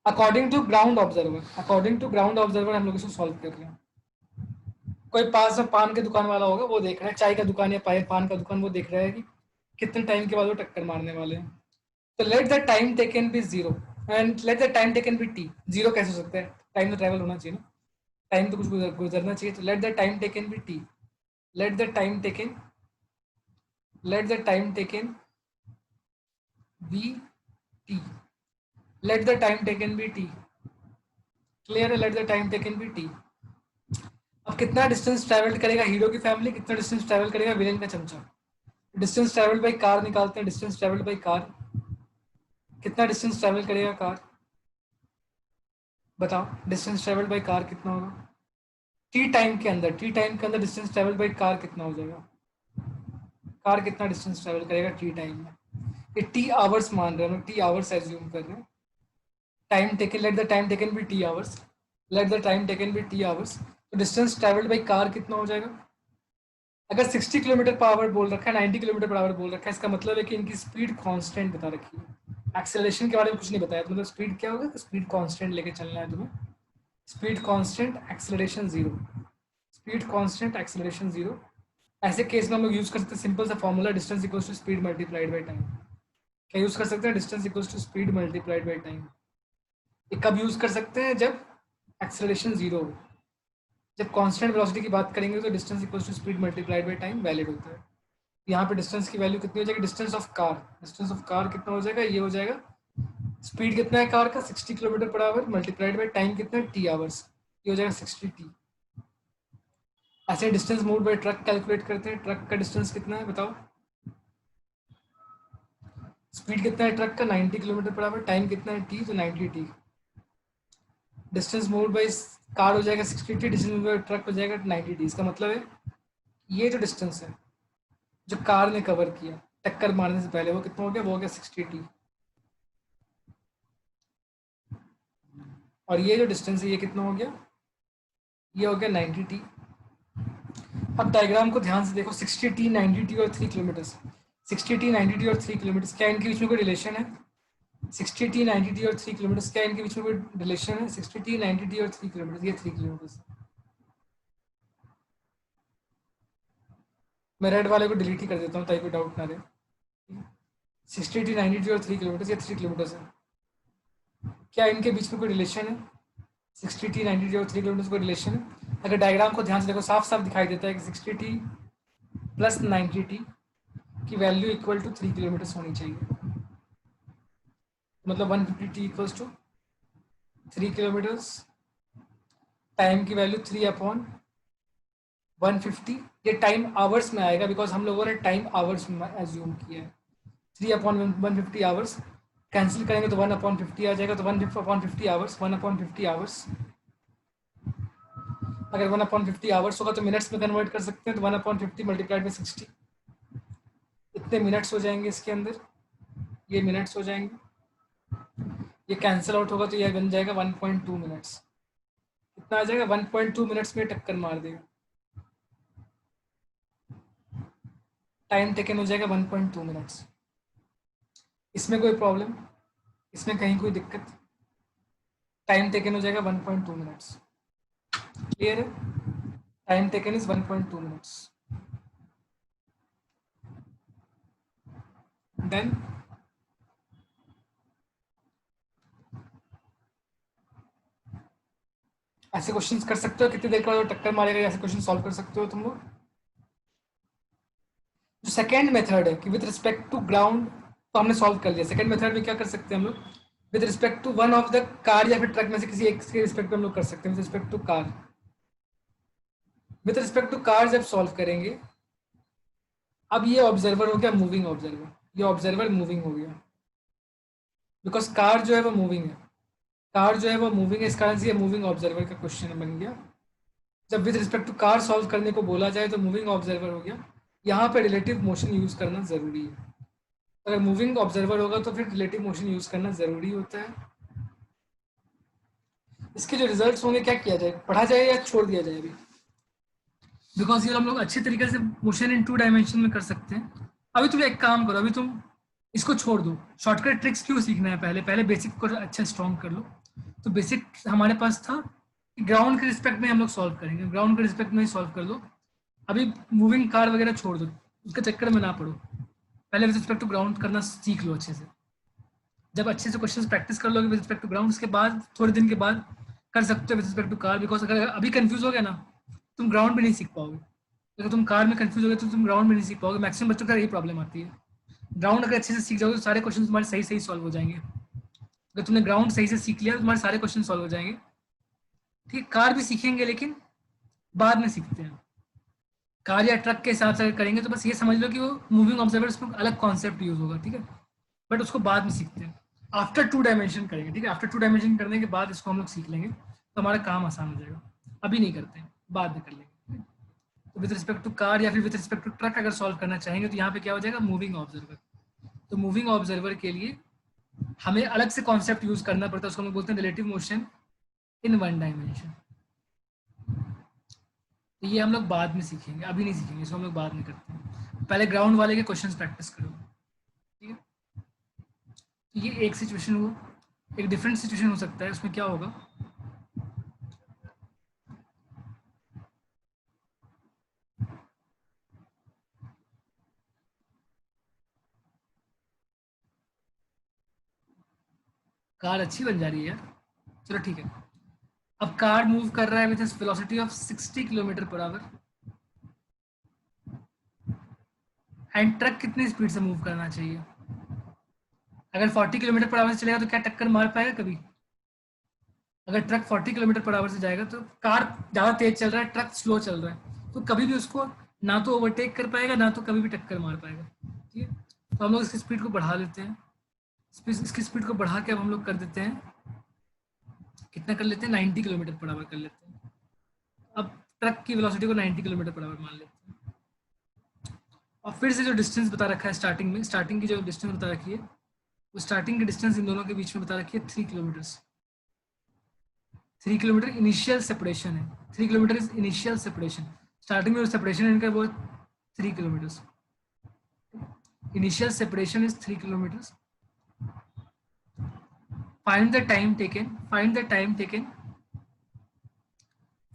according to ground observer, according to ground observer हम लोग इसको सॉल्व कर रहे हैं। कोई पास में पान की दुकान वाला होगा, वो देख रहा है, चाय का दुकान या पान का दुकान, वो देख रहा है कि कितने टाइम के बाद वो टक्कर मारने वाले हैं। तो let the time taken be 0 and let the time taken be t. 0 कैसे हो सकता है, टाइम तो ट्रैवल होना चाहिए ना, टाइम तो कुछ गुजरना चाहिए। तो let the time taken be t, let the time taken, let the time taken be t, let the time taken be t. Clear है, let the time taken be t. अब कितना डिस्टेंस ट्रैवल करेगा hero की family, कितना distance travel करेगा villain का चमचा। Distance travel by car निकालते हैं, डिस्टेंस ट्रैवल बाई कार, कितना डिस्टेंस ट्रैवल करेगा कार, बताओ डिस्टेंस ट्रैवल बाई कार कितना होगा। टी टाइम के अंदर, टी टाइम के अंदर डिस्टेंस ट्रैवल बाई कार कितना हो जाएगा, कार कितना डिस्टेंस ट्रैवल करेगा टी टाइम में। ये टी आवर्स मान रहे हैं, टी आवर्स एज्यूम कर रहे हैं। Time taken, let the time taken be t hours, let the time taken be t hours. तो डिस्टेंस ट्रैवल्ड बाई कार कितना हो जाएगा। अगर 60 किलोमीटर पर आवर बोल रखा है, 90 किलोमीटर पर आवर बोल रखा है, इसका मतलब है कि इनकी स्पीड कांस्टेंट बता रखी है। एक्सेलरेशन के बारे में कुछ नहीं बताया, तो मतलब स्पीड क्या होगा, तो स्पीड कांस्टेंट लेके चलना है तुम्हें। Speed constant, acceleration 0, speed constant, acceleration 0। ऐसे केस में हम लोग यूज कर सकते हैं सिंपल सा formula, distance equals to speed multiplied by time. क्या यूज कर सकते हैं, distance equals to speed multiplied by time. ये कब यूज कर सकते हैं, जब एक्सेलरेशन 0 हो। जब कांस्टेंट वेलोसिटी की बात करेंगे तो distance equals to speed multiplied by time valid होता है। यहाँ पे डिस्टेंस की वैल्यू कितनी हो जाएगी, distance of car, distance of car कितना हो जाएगा, ये हो जाएगा स्पीड कितना है कार का 60 kilometre per hour multiplied by time कितना है टी आवर्स, ये हो जाएगा 60 टी। ऐसे distance move by truck calculate करते हैं, ट्रक का डिस्टेंस कितना है बताओ, स्पीड कितना है ट्रक का 90 किलोमीटर पर आवर, टाइम कितना है टी, तो 90 T. Distance move by car हो जाएगा 60t, distance move by truck हो जाएगा 90t। इसका मतलब है ये जो डिस्टेंस है जो कार ने कवर किया टक्कर मारने से पहले वो कितना हो गया, वो हो गया 60t। और ये जो डिस्टेंस है ये कितना हो गया, ये हो गया 90t। अब डायग्राम को ध्यान से देखो, 60t 90t और 3 किलोमीटर। 60t 90t और 3 किलोमीटर, क्या इनके बीच में कोई रिलेशन है? 60t 90t और 3 किलोमीटर, क्या इनके बीच में कोई रिलेशन है? 60t 90t और 3 किलोमीटर, ये 3 किलोमीटर। मैं रेड वाले को डिलीट ही कर देता हूँ ताकि कोई डाउट ना रहे। 60t 90t और 3 किलोमीटर, ये 3 किलोमीटर है। क्या इनके बीच में कोई रिलेशन है? 60t 90t और 3 किलोमीटर कोई रिलेशन है? अगर डायग्राम को ध्यान से देखो साफ साफ दिखाई देता है कि 60t प्लस 90t की वैल्यू इक्वल टू 3 किलोमीटर होनी चाहिए। मतलब 150t equals to 3 kilometres, time की वैल्यू 3/150। ये टाइम आवर्स में आएगा बिकॉज हम लोगों ने टाइम आवर्स में एज्यूम किया है। 3/150 आवर्स कैंसिल करेंगे तो 1/50 आ जाएगा, तो 1/50 आवर्स 1/50 आवर्स। अगर 1/50 आवर्स होगा तो मिनट्स में कन्वर्ट कर सकते हैं, तो 1/50 मल्टीप्लाइड बाई 60, इतने मिनट्स हो जाएंगे इसके अंदर, ये मिनट्स हो जाएंगे। ये कैंसिल आउट होगा तो ये बन जाएगा 1.2 मिनट्स। कितना आ जाएगा? 1.2 मिनट्स में टक्कर मार देगा। टाइम टेकन हो जाएगा 1.2 मिनट्स। इसमें कोई प्रॉब्लम, इसमें कहीं कोई दिक्कत? टाइम टेकन हो जाएगा 1.2 मिनट्स। क्लियर है? Time taken is 1.2 minutes. Done. ऐसे क्वेश्चंस कर सकते हो, कितनी देर के बाद टक्कर मारेगा, ऐसे क्वेश्चन सॉल्व कर सकते हो तुम लोग। जो सेकेंड मेथड है कि विद रिस्पेक्ट टू ग्राउंड, तो हमने सॉल्व कर लिया। सेकेंड मेथड में क्या कर सकते हैं हम लोग? With respect to one of the car या फिर ट्रक में से किसी एक के रिस्पेक्ट में हम लोग कर सकते हैं। With respect to car, with respect to car जब सॉल्व करेंगे, अब ये ऑब्जर्वर हो गया मूविंग ऑब्जर्वर, ये ऑब्जर्वर मूविंग हो गया बिकॉज कार जो है वो मूविंग है, कार जो है वो मूविंग है, इस कारण से ये मूविंग ऑब्जर्वर का क्वेश्चन बन गया। जब with respect to car solve करने को बोला जाए तो मूविंग ऑब्जर्वर हो गया। यहाँ पे रिलेटिव मोशन यूज करना जरूरी है। अगर मूविंग ऑब्जर्वर होगा तो फिर रिलेटिव मोशन यूज करना जरूरी होता है। इसके जो रिजल्ट्स होंगे क्या किया जाए, पढ़ा जाए या छोड़ दिया जाए अभी? बिकॉज ये हम लोग अच्छे तरीके से मोशन इन 2 डायमेंशन में कर सकते हैं। अभी तुम एक काम करो, अभी तुम इसको छोड़ दो। शॉर्टकट ट्रिक्स क्यों सीखना है? पहले पहले बेसिक को अच्छा स्ट्रॉन्ग कर लो। तो बेसिक हमारे पास था कि ग्राउंड के रिस्पेक्ट में हम लोग सॉल्व करेंगे, ग्राउंड के रिस्पेक्ट में ही सॉल्व कर लो। अभी मूविंग कार वगैरह छोड़ दो, उसके चक्कर में ना पड़ो। पहले विद रिस्पेक्ट टू ग्राउंड करना सीख लो अच्छे से। जब अच्छे से क्वेश्चंस प्रैक्टिस कर लोगे विद रिस्पेक्ट टू ग्राउंड, उसके बाद थोड़े दिन के बाद कर सकते हो with respect to car. Because अगर अभी कंफ्यूज हो गया ना, तुम ग्राउंड में नहीं सीख पाओगे। अगर तुम कार में कंफ्यूज हो गए तो तुम ग्राउंड में नहीं सीख पाओगे। मैक्सिमम बच्चों का यही प्रॉब्लम आती है। ग्राउंड अगर अच्छे से सीख जाओगे तो सारे क्वेश्चन तुम्हारे सही सही सॉल्व हो जाएंगे। अगर तुमने ग्राउंड सही से सीख लिया तो तुम्हारे सारे क्वेश्चन सॉल्व हो जाएंगे। ठीक, कार भी सीखेंगे लेकिन बाद में सीखते हैं। कार या ट्रक के हिसाब से अगर करेंगे तो बस ये समझ लो कि वो मूविंग ऑब्जर्वर, उसमें अलग कॉन्सेप्ट यूज होगा, ठीक है। बट उसको बाद में सीखते हैं, आफ्टर 2 डायमेंशन करेंगे, ठीक है। आफ्टर 2 डायमेंशन करने के बाद इसको हम लोग सीख लेंगे तो हमारा काम आसान हो जाएगा। अभी नहीं करते हैं, बाद में कर लेंगे। तो विद रिस्पेक्ट टू कार या फिर विद रिस्पेक्ट टू ट्रक अगर सॉल्व करना चाहेंगे तो यहाँ पे क्या हो जाएगा, मूविंग ऑब्जर्वर। तो मूविंग ऑब्जर्वर के लिए हमें अलग से कॉन्सेप्ट यूज करना पड़ता है, उसको हम लोग बोलते हैं रिलेटिव मोशन इन 1 डायमेंशन। तो ये हम लोग बाद में सीखेंगे, अभी नहीं सीखेंगे, इसको हम लोग बाद में करते हैं। पहले ग्राउंड वाले के क्वेश्चंस प्रैक्टिस करो, ठीक है। तो ये एक सिचुएशन हो, एक डिफरेंट सिचुएशन हो सकता है। उसमें क्या होगा, कार अच्छी बन जा रही है यार, चलो ठीक है। अब कार मूव कर रहा है with velocity of 60 kilometre per hour, and truck कितनी स्पीड से मूव करना चाहिए? अगर 40 किलोमीटर पर आवर से चलेगा तो क्या टक्कर मार पाएगा कभी? अगर ट्रक 40 किलोमीटर पर आवर से जाएगा तो कार ज़्यादा तेज चल रहा है, ट्रक स्लो चल रहा है, तो कभी भी उसको ना तो ओवरटेक कर पाएगा ना तो कभी भी टक्कर मार पाएगा, ठीक है। तो हम लोग इसकी स्पीड को बढ़ा लेते हैं, इसकी स्पीड को बढ़ा के अब हम लोग कर देते हैं कितना कर लेते हैं, 90 किलोमीटर पर आवर कर लेते हैं। अब ट्रक की वेलोसिटी को 90 किलोमीटर पर आवर मान लेते हैं। और फिर से जो डिस्टेंस बता रखा है स्टार्टिंग में, स्टार्टिंग की जो डिस्टेंस बता रखी है, वो स्टार्टिंग की डिस्टेंस इन दोनों के बीच में बता रखी है 3 किलोमीटर। 3 किलोमीटर इनिशियल सेपरेशन है, 3 kilometre is initial separation. Starting में जो सेपरेशन है इनका वो 3 kilometre. Initial separation is 3 kilometre. Find the time taken, find the time taken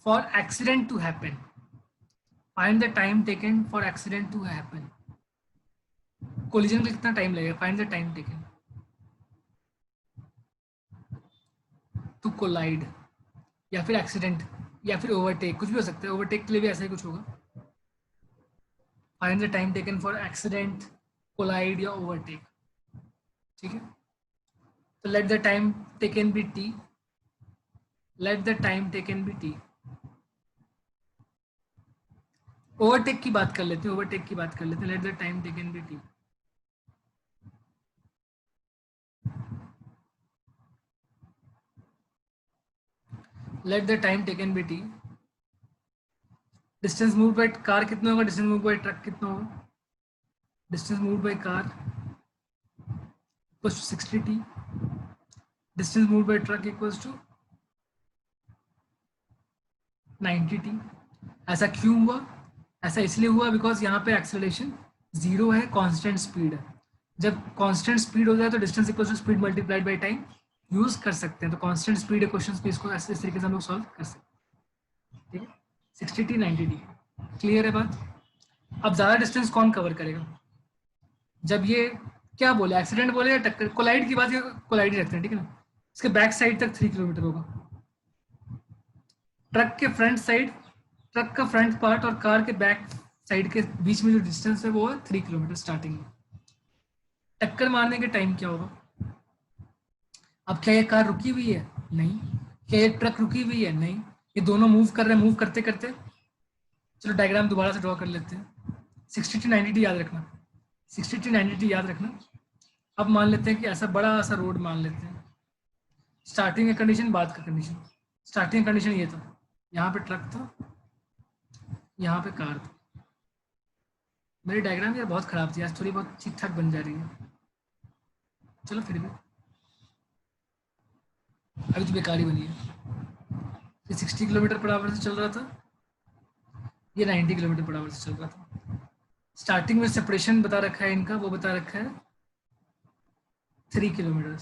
for accident to happen. Find the time taken for accident to happen. Collision में कितना time लगेगा? Find the time taken to collide, या फिर accident, या फिर overtake, कुछ भी हो सकता है। ओवरटेक के लिए भी ऐसा ही कुछ होगा। Find the time taken for accident, collide या ओवरटेक। ठीक है, तो let the time taken be t, let the time taken be t। Overtake की बात कर लेते हैं, ओवरटेक की बात कर लेते हैं। Let the time taken be t. Let the time taken be t. Distance move by car कितना होगा, डिस्टेंस मूव बाय ट्रक कितना होगा? Distance move by car equals to 60 t, distance move by truck equals to 90 t. ऐसा क्यों हुआ? ऐसा इसलिए हुआ बिकॉज यहाँ पे एक्सेलरेशन 0 है, कांस्टेंट स्पीड है। जब कांस्टेंट स्पीड हो जाए तो distance equals to speed multiplied by time use कर सकते हैं। तो कांस्टेंट स्पीड क्वेश्चन पे इसको ऐसे इस तरीके से हम लोग सॉल्व कर सकते हैं। ठीक है, 60 टी 90 टी। क्लियर है बात? अब ज्यादा डिस्टेंस कौन कवर करेगा? जब ये क्या बोले, एक्सीडेंट बोले या टक्कर, कोलाइड की बात, कोलाइड ही रखते हैं। ठीक है ना, इसके बैक साइड तक 3 किलोमीटर होगा। ट्रक के फ्रंट साइड, ट्रक का फ्रंट पार्ट और कार के बैक साइड के बीच में जो डिस्टेंस है वो है 3 किलोमीटर स्टार्टिंग में। टक्कर मारने के टाइम क्या होगा? अब क्या ये कार रुकी हुई है? नहीं। क्या ये ट्रक रुकी हुई है? नहीं। ये दोनों मूव कर रहे हैं, मूव करते करते। चलो डायग्राम दोबारा से ड्रॉ कर लेते हैं। 60 to 90 टी याद रखना, 60 to 90 टी याद रखना। अब मान लेते हैं कि ऐसा बड़ा सा रोड मान लेते हैं। स्टार्टिंग का कंडीशन, बाद का कंडीशन। स्टार्टिंग कंडीशन ये था, यहाँ पे ट्रक था, यहाँ पे कार था। मेरी डायग्राम यार बहुत खराब थी, आज थोड़ी बहुत ठीक ठाक बन जा रही है। चलो फिर भी अभी तो बेकार ही बनी है। ये 60 किलोमीटर पर आवर से चल रहा था, ये 90 किलोमीटर पर आवर से चल रहा था। स्टार्टिंग में सेपरेशन बता रखा है इनका, वो बता रखा है 3 किलोमीटर।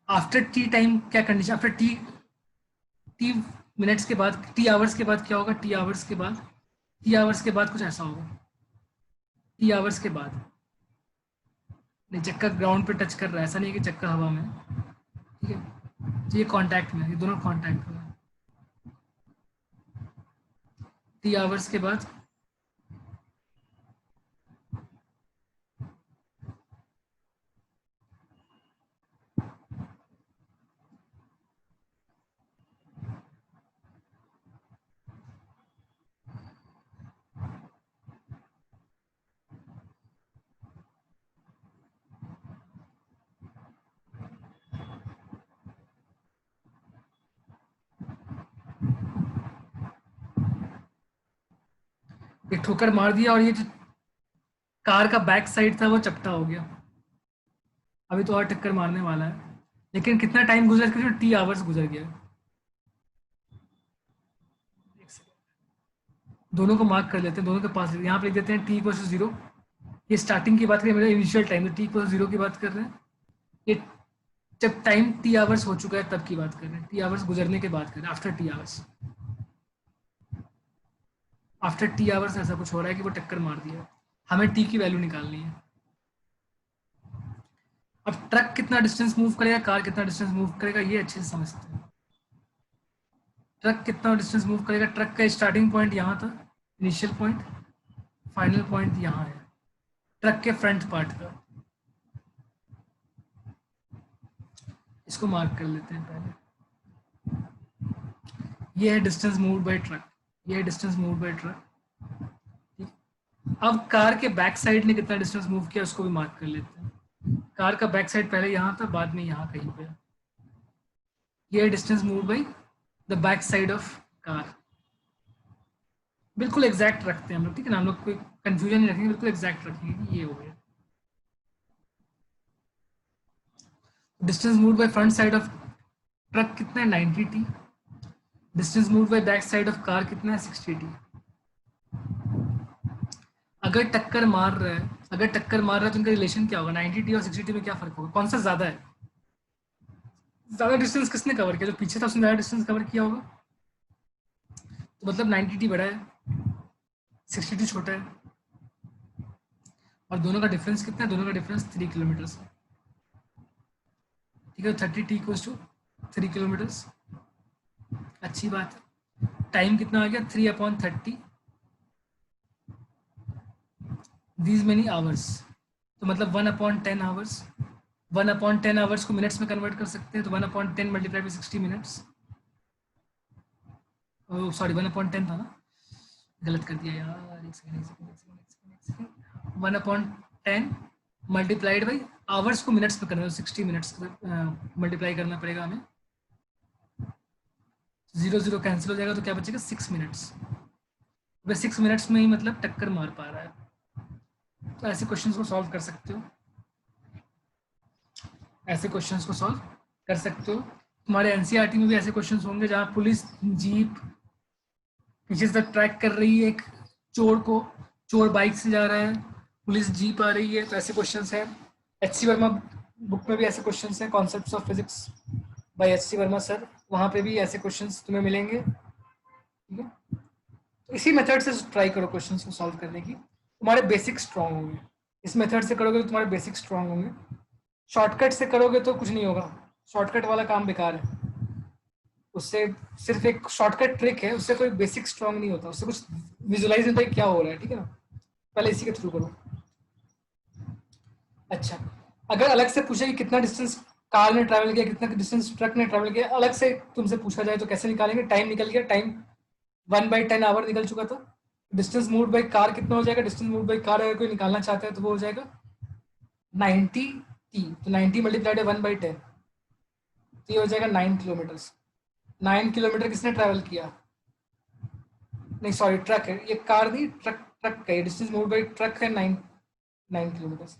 आफ्टर टी टाइम क्या कंडीशन? आफ्टर टी मिनट्स के बाद, टी आवर्स के बाद क्या होगा? टी आवर्स के बाद, टी आवर्स के बाद कुछ ऐसा होगा। टी आवर्स के बाद नहीं, चक्का ग्राउंड पे टच कर रहा है, ऐसा नहीं है कि चक्का हवा में। ठीक है, तो ये कांटेक्ट में, ये दोनों कांटेक्ट में। टी आवर्स के बाद ये ठोकर मार दिया और ये जो कार का बैक साइड था वो चपटा हो गया। अभी तो और टक्कर मारने वाला है, लेकिन कितना टाइम गुजर के? टी आवर्स गुजर गया। दोनों को मार्क कर लेते हैं, दोनों के पास यहाँ पे लिख देते हैं टी इक्वल टू 0। ये स्टार्टिंग की बात करें, मेरा initial time t equal to 0 की बात कर रहे हैं। ये जब टाइम टी आवर्स हो चुका है तब की बात कर रहे हैं, टी आवर्स गुजरने के बाद कर रहे हैं, after T hours. After T hours ऐसा कुछ हो रहा है कि वो टक्कर मार दिया। हमें टी की वैल्यू निकालनी है। अब ट्रक कितना डिस्टेंस मूव करेगा, कार कितना डिस्टेंस मूव करेगा, ये अच्छे से समझते हैं। ट्रक कितना डिस्टेंस मूव करेगा? ट्रक का स्टार्टिंग पॉइंट यहाँ था, इनिशियल पॉइंट, फाइनल पॉइंट यहाँ है ट्रक के फ्रंट पार्ट का। इसको मार्क कर लेते हैं पहले। ये है डिस्टेंस मूव बाय ट्रक, ये है डिस्टेंस मूव बाय ट्रक। अब कार के बैक साइड ने कितना डिस्टेंस मूव किया उसको भी मार्क कर लेते हैं। कार का बैक साइड पहले यहाँ था, बाद में यहाँ कहीं पे। ये distance move by the back side of car. बिल्कुल एग्जैक्ट रखते हैं हम लोग, ठीक है ना, हम लोग कोई कंफ्यूजन नहीं रखेंगे, बिल्कुल एग्जैक्ट रखेंगे। ये हो गया distance move by front side of truck कितना है 90 T. Distance move by back side of car कितना है 60 टी। अगर टक्कर मार रहा है, अगर टक्कर मार रहा है तो उनका रिलेशन क्या होगा, 90 टी और 60 टी में क्या फर्क होगा, कौन सा ज्यादा है, ज्यादा डिस्टेंस किसने कवर किया, जो पीछे था उसने ज्यादा डिस्टेंस कवर किया होगा, तो मतलब 90 टी बड़ा है 60 टी छोटा है। और दोनों का डिफरेंस कितना है, दोनों का डिफरेंस 3 किलोमीटर है, ठीक है। 30 टी इक्वल्स टू 3 किलोमीटर्स, अच्छी बात है। टाइम कितना आ गया 3/30 दीज मेनी आवर्स, तो मतलब 1/10 आवर्स। 1/10 आवर्स को मिनट्स में कन्वर्ट कर सकते हैं, तो 1/10 मल्टीप्लाई बाई 60 मिनट्स, सॉरी 1/10 था ना, गलत कर दिया यार, एक सेकंड। 1/10 मल्टीप्लाइड बाई आवर्स को मिनट्स में करना है, 60 मिनट्स मल्टीप्लाई करना पड़ेगा हमें। 0 0 कैंसिल हो जाएगा तो क्या बचेगा 6 मिनट्स। वह 6 मिनट्स में ही मतलब टक्कर मार पा रहा है। तो ऐसे क्वेश्चंस को सॉल्व कर सकते हो, ऐसे क्वेश्चंस को सॉल्व कर सकते हो। तुम्हारे एनसीईआरटी में भी ऐसे क्वेश्चंस होंगे जहाँ पुलिस जीप पीछे से ट्रैक कर रही है एक चोर को, चोर बाइक से जा रहा है, पुलिस जीप आ रही है, तो ऐसे क्वेश्चंस हैं। एच.सी. वर्मा बुक में भी ऐसे क्वेश्चंस हैं, concepts of physics by HC. Verma sir, वहाँ पे भी ऐसे क्वेश्चंस तुम्हें मिलेंगे, ठीक है। तो इसी मेथड से ट्राई करो क्वेश्चंस को सॉल्व करने की, तुम्हारे बेसिक स्ट्रॉन्ग होंगे। इस मेथड से करोगे तो तुम्हारे बेसिक स्ट्रॉन्ग होंगे, शॉर्टकट से करोगे तो कुछ नहीं होगा, शॉर्टकट वाला काम बेकार है, उससे सिर्फ एक शॉर्टकट ट्रिक है, उससे कोई बेसिक स्ट्रॉन्ग नहीं होता, उससे कुछ विजुलाइज नहीं होता है क्या हो रहा है, ठीक है ना। पहले इसी के थ्रू करो। अच्छा, अगर अलग से पूछे कि कितना डिस्टेंस कार ने ट्रैवल किया, कितना डिस्टेंस ट्रक ने ट्रैवल किया, अलग से तुमसे पूछा जाए तो कैसे निकालेंगे, टाइम निकल गया, टाइम 1/10 आवर निकल चुका था। डिस्टेंस मूव्ड बाई कार कितना हो जाएगा, डिस्टेंस मूव्ड बाई कार अगर कोई निकालना चाहता है तो वो हो जाएगा 90 टी, तो 90 मल्टीप्लाइड 1/10, तो ये हो जाएगा 9 किलोमीटर्स। 9 किलोमीटर किसने ट्रैवल किया, नहीं सॉरी ट्रक है, ये कार नहीं, ट्रक, ट्रक का ये डिस्टेंस मूव्ड बाई ट्रक है 9 किलोमीटर्स।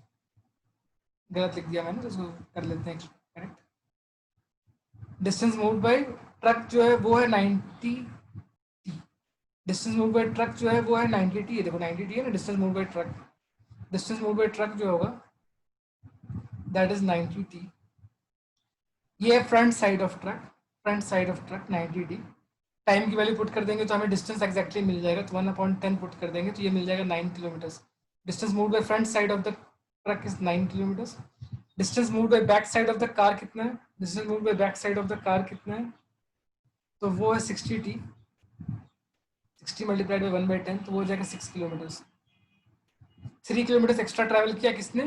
गलत लिख दिया मैंने, तो इसको कर लेते हैं correct. Distance moved by truck जो है वो है 90 T, distance moved by truck जो है वो है 90 टी, ये देखो 90 टी है ना distance moved by truck, distance moved by truck जो होगा दैट इज 90 टी। ये है front side of truck, front side of truck 90 T. Time की वैल्यू पुट कर देंगे तो हमें डिस्टेंस एक्जैक्टली मिल जाएगा, तो 1/10 पुट कर देंगे तो ये मिल जाएगा 9 kilometres. Distance moved by front side of the truck is 9 kilometres. Distance moved buy back side of the car कितना है, distance moved buy back side of the car कितना है, तो वो है 60 टी, 60 मल्टीप्लाइड बाय 1/10, तो वो हो जाएगा 6 किलोमीटर्स। 3 किलोमीटर्स एक्स्ट्रा ट्रैवल किया किसने,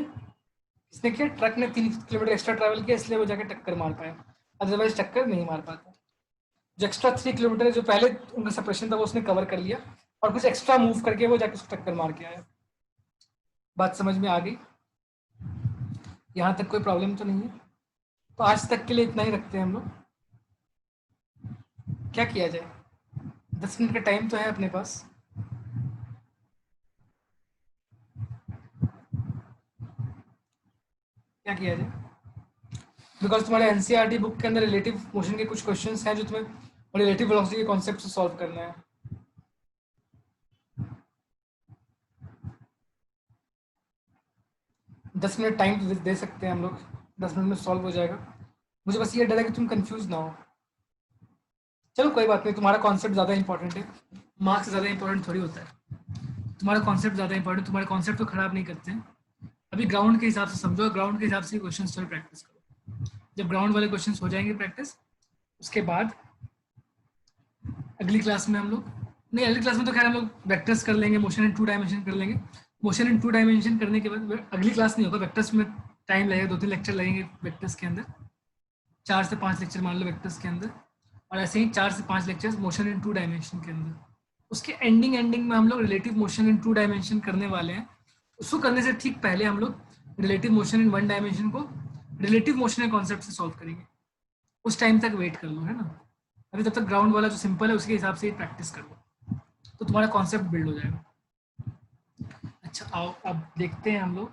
किसने किया, ट्रक ने 3 किलोमीटर एक्स्ट्रा ट्रैवल किया, इसलिए वो जाके टक्कर मार पाया, अदरवाइज टक्कर नहीं मार पाता। जो एक्स्ट्रा 3 किलोमीटर जो पहले उनका सेपरेशन था वो उसने कवर कर लिया, और कुछ एक्स्ट्रा मूव करके वो जाके उसको टक्कर मार के आया। बात समझ में आ गई, यहाँ तक कोई प्रॉब्लम तो नहीं है। तो आज तक के लिए इतना ही रखते हैं हम लोग, क्या किया जाए, 10 मिनट का टाइम तो है अपने पास। क्या किया जाए, बिकॉज तुम्हारे एनसीईआरटी बुक के अंदर रिलेटिव मोशन के कुछ क्वेश्चंस हैं जो तुम्हें रिलेटिव वेलोसिटी के कॉन्सेप्ट से सॉल्व करना है। दस मिनट टाइम दे सकते हैं हम लोग, 10 मिनट में सॉल्व हो जाएगा। मुझे बस ये डर है कि तुम कंफ्यूज ना हो। चलो कोई बात नहीं, तुम्हारा कॉन्सेप्ट ज़्यादा इंपॉर्टेंट है, मार्क्स ज़्यादा इंपॉर्टेंट थोड़ी होता है, तुम्हारा कॉन्सेप्ट ज़्यादा इंपॉर्टेंट, तुम्हारे कॉन्सेप्ट को खराब नहीं करते हैं। अभी ग्राउंड के हिसाब से समझो, ग्राउंड के हिसाब से क्वेश्चन थोड़ी प्रैक्टिस करो। जब ग्राउंड वाले क्वेश्चन हो जाएंगे प्रैक्टिस, उसके बाद अगली क्लास में हम लोग, नहीं अगली क्लास में तो खैर हम लोग वेक्टर्स कर लेंगे, मोशन इन 2 डायमेंशन कर लेंगे। मोशन इन 2 डायमेंशन करने के बाद अगली क्लास नहीं होगा, वेक्टर्स में टाइम लगेगा, 2-3 लेक्चर लगेंगे वेक्टर्स के अंदर, 4 से 5 लेक्चर मान लो वेक्टर्स के अंदर, और ऐसे ही 4 से 5 लेक्चर्स मोशन इन 2 डायमेंशन के अंदर। उसके एंडिंग में हम लोग रिलेटिव मोशन इन 2 डायमेंशन करने वाले हैं। उसको करने से ठीक पहले हम लोग रिलेटिव मोशन इन 1 डायमेंशन को रिलेटिव मोशन के कॉन्सेप्ट से सॉल्व करेंगे। उस टाइम तक वेट कर लो, है ना। अभी तब तक ग्राउंड वाला जो सिंपल है उसके हिसाब से ही प्रैक्टिस कर लो, तो तुम्हारा कॉन्सेप्ट बिल्ड हो जाएगा। अच्छा आओ अब देखते हैं हम लोग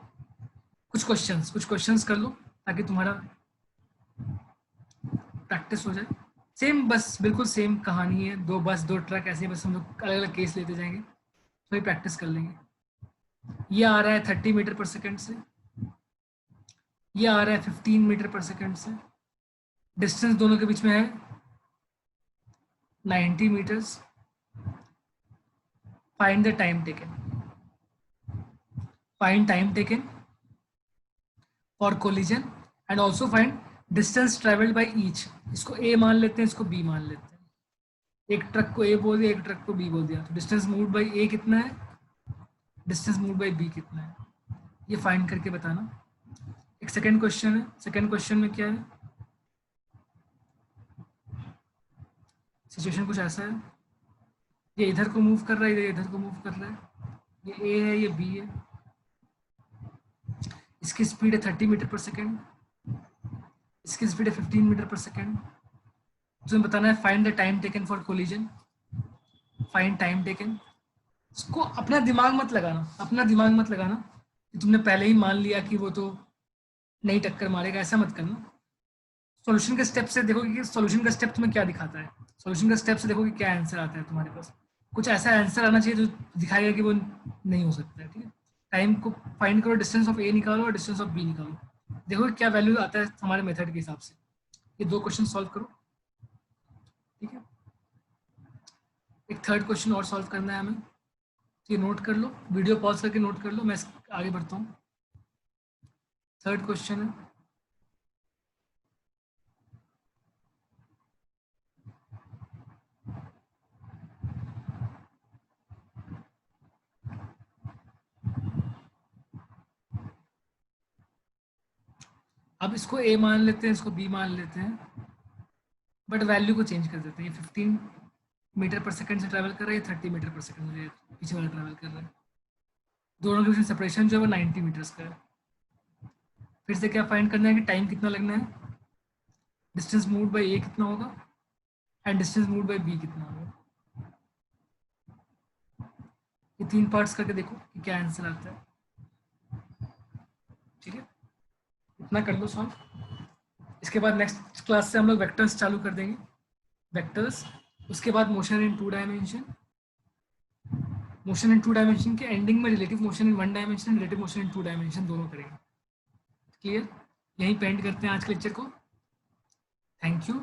कुछ क्वेश्चंस कर लो ताकि तुम्हारा प्रैक्टिस हो जाए। सेम, बस बिल्कुल सेम कहानी है, दो बस दो ट्रक ऐसे बस हम लोग अलग अलग केस लेते जाएंगे, तो ही प्रैक्टिस कर लेंगे। ये आ रहा है 30 मीटर पर सेकेंड से, ये आ रहा है 15 मीटर पर सेकेंड से, डिस्टेंस दोनों के बीच में है 90 मीटर्स। Find the time taken, find time taken for collision and also find distance travelled by each. इसको ए मान लेते हैं, इसको बी मान लेते हैं। एक ट्रक को ए बोल दिया, एक ट्रक को बी बोल दिया, तो डिस्टेंस मूव बाई ए कितना है, डिस्टेंस मूव बाई बी कितना है, ये फाइंड करके बताना। एक सेकेंड क्वेश्चन है, सेकेंड क्वेश्चन में क्या है, सिचुएशन कुछ ऐसा है, ये इधर को मूव कर रहा है, ये इधर को मूव कर रहा है, ये ए है, ये बी है, इसकी स्पीड है 30 मीटर पर सेकेंड, इसकी स्पीड है 15 मीटर पर सेकेंड। तुम्हें बताना है find the time taken for collision, find time taken. इसको अपना दिमाग मत लगाना, अपना दिमाग मत लगाना कि तुमने पहले ही मान लिया कि वो तो नहीं टक्कर मारेगा, ऐसा मत करना। सॉल्यूशन के स्टेप से देखोगे कि सॉल्यूशन का स्टेप तुम्हें क्या दिखाता है, सॉल्यूशन का स्टेप से देखोगे क्या आंसर आता है तुम्हारे पास। कुछ ऐसा आंसर आना चाहिए जो दिखाएगा कि वो नहीं हो सकता है, ठीक है। टाइम को फाइंड करो, डिस्टेंस ऑफ ए निकालो और डिस्टेंस ऑफ बी निकालो, देखो क्या वैल्यू आता है हमारे मेथड के हिसाब से। ये दो क्वेश्चन सॉल्व करो, ठीक है। एक थर्ड क्वेश्चन और सॉल्व करना है हमें, ये नोट कर लो, वीडियो पॉज करके नोट कर लो, मैं आगे बढ़ता हूँ। थर्ड क्वेश्चन है, अब इसको ए मान लेते हैं, इसको बी मान लेते हैं, बट वैल्यू को चेंज कर देते हैं। ये 15 मीटर पर सेकंड से ट्रैवल कर रहा है, 30 मीटर पर सेकंड से पीछे वाला ट्रैवल कर रहा है, दोनों के बीच में सेपरेशन जो है वो 90 मीटर्स का है। फिर से क्या फाइंड करना है कि टाइम कितना लगना है, डिस्टेंस मूव बाई ए कितना होगा and distance move by B कितना होगा। ये तीन पार्ट्स करके देखो कि क्या आंसर आता है, ठीक है। इतना कर लो सॉल्व। इसके बाद नेक्स्ट क्लास से हम लोग वेक्टर्स चालू कर देंगे, वेक्टर्स। उसके बाद motion in 2 dimension, motion in 2 dimension के एंडिंग में relative motion in 1 dimension, relative motion in 2 dimension दोनों करेंगे। क्लियर, यहीं पेंड करते हैं आज के लेक्चर को। Thank you.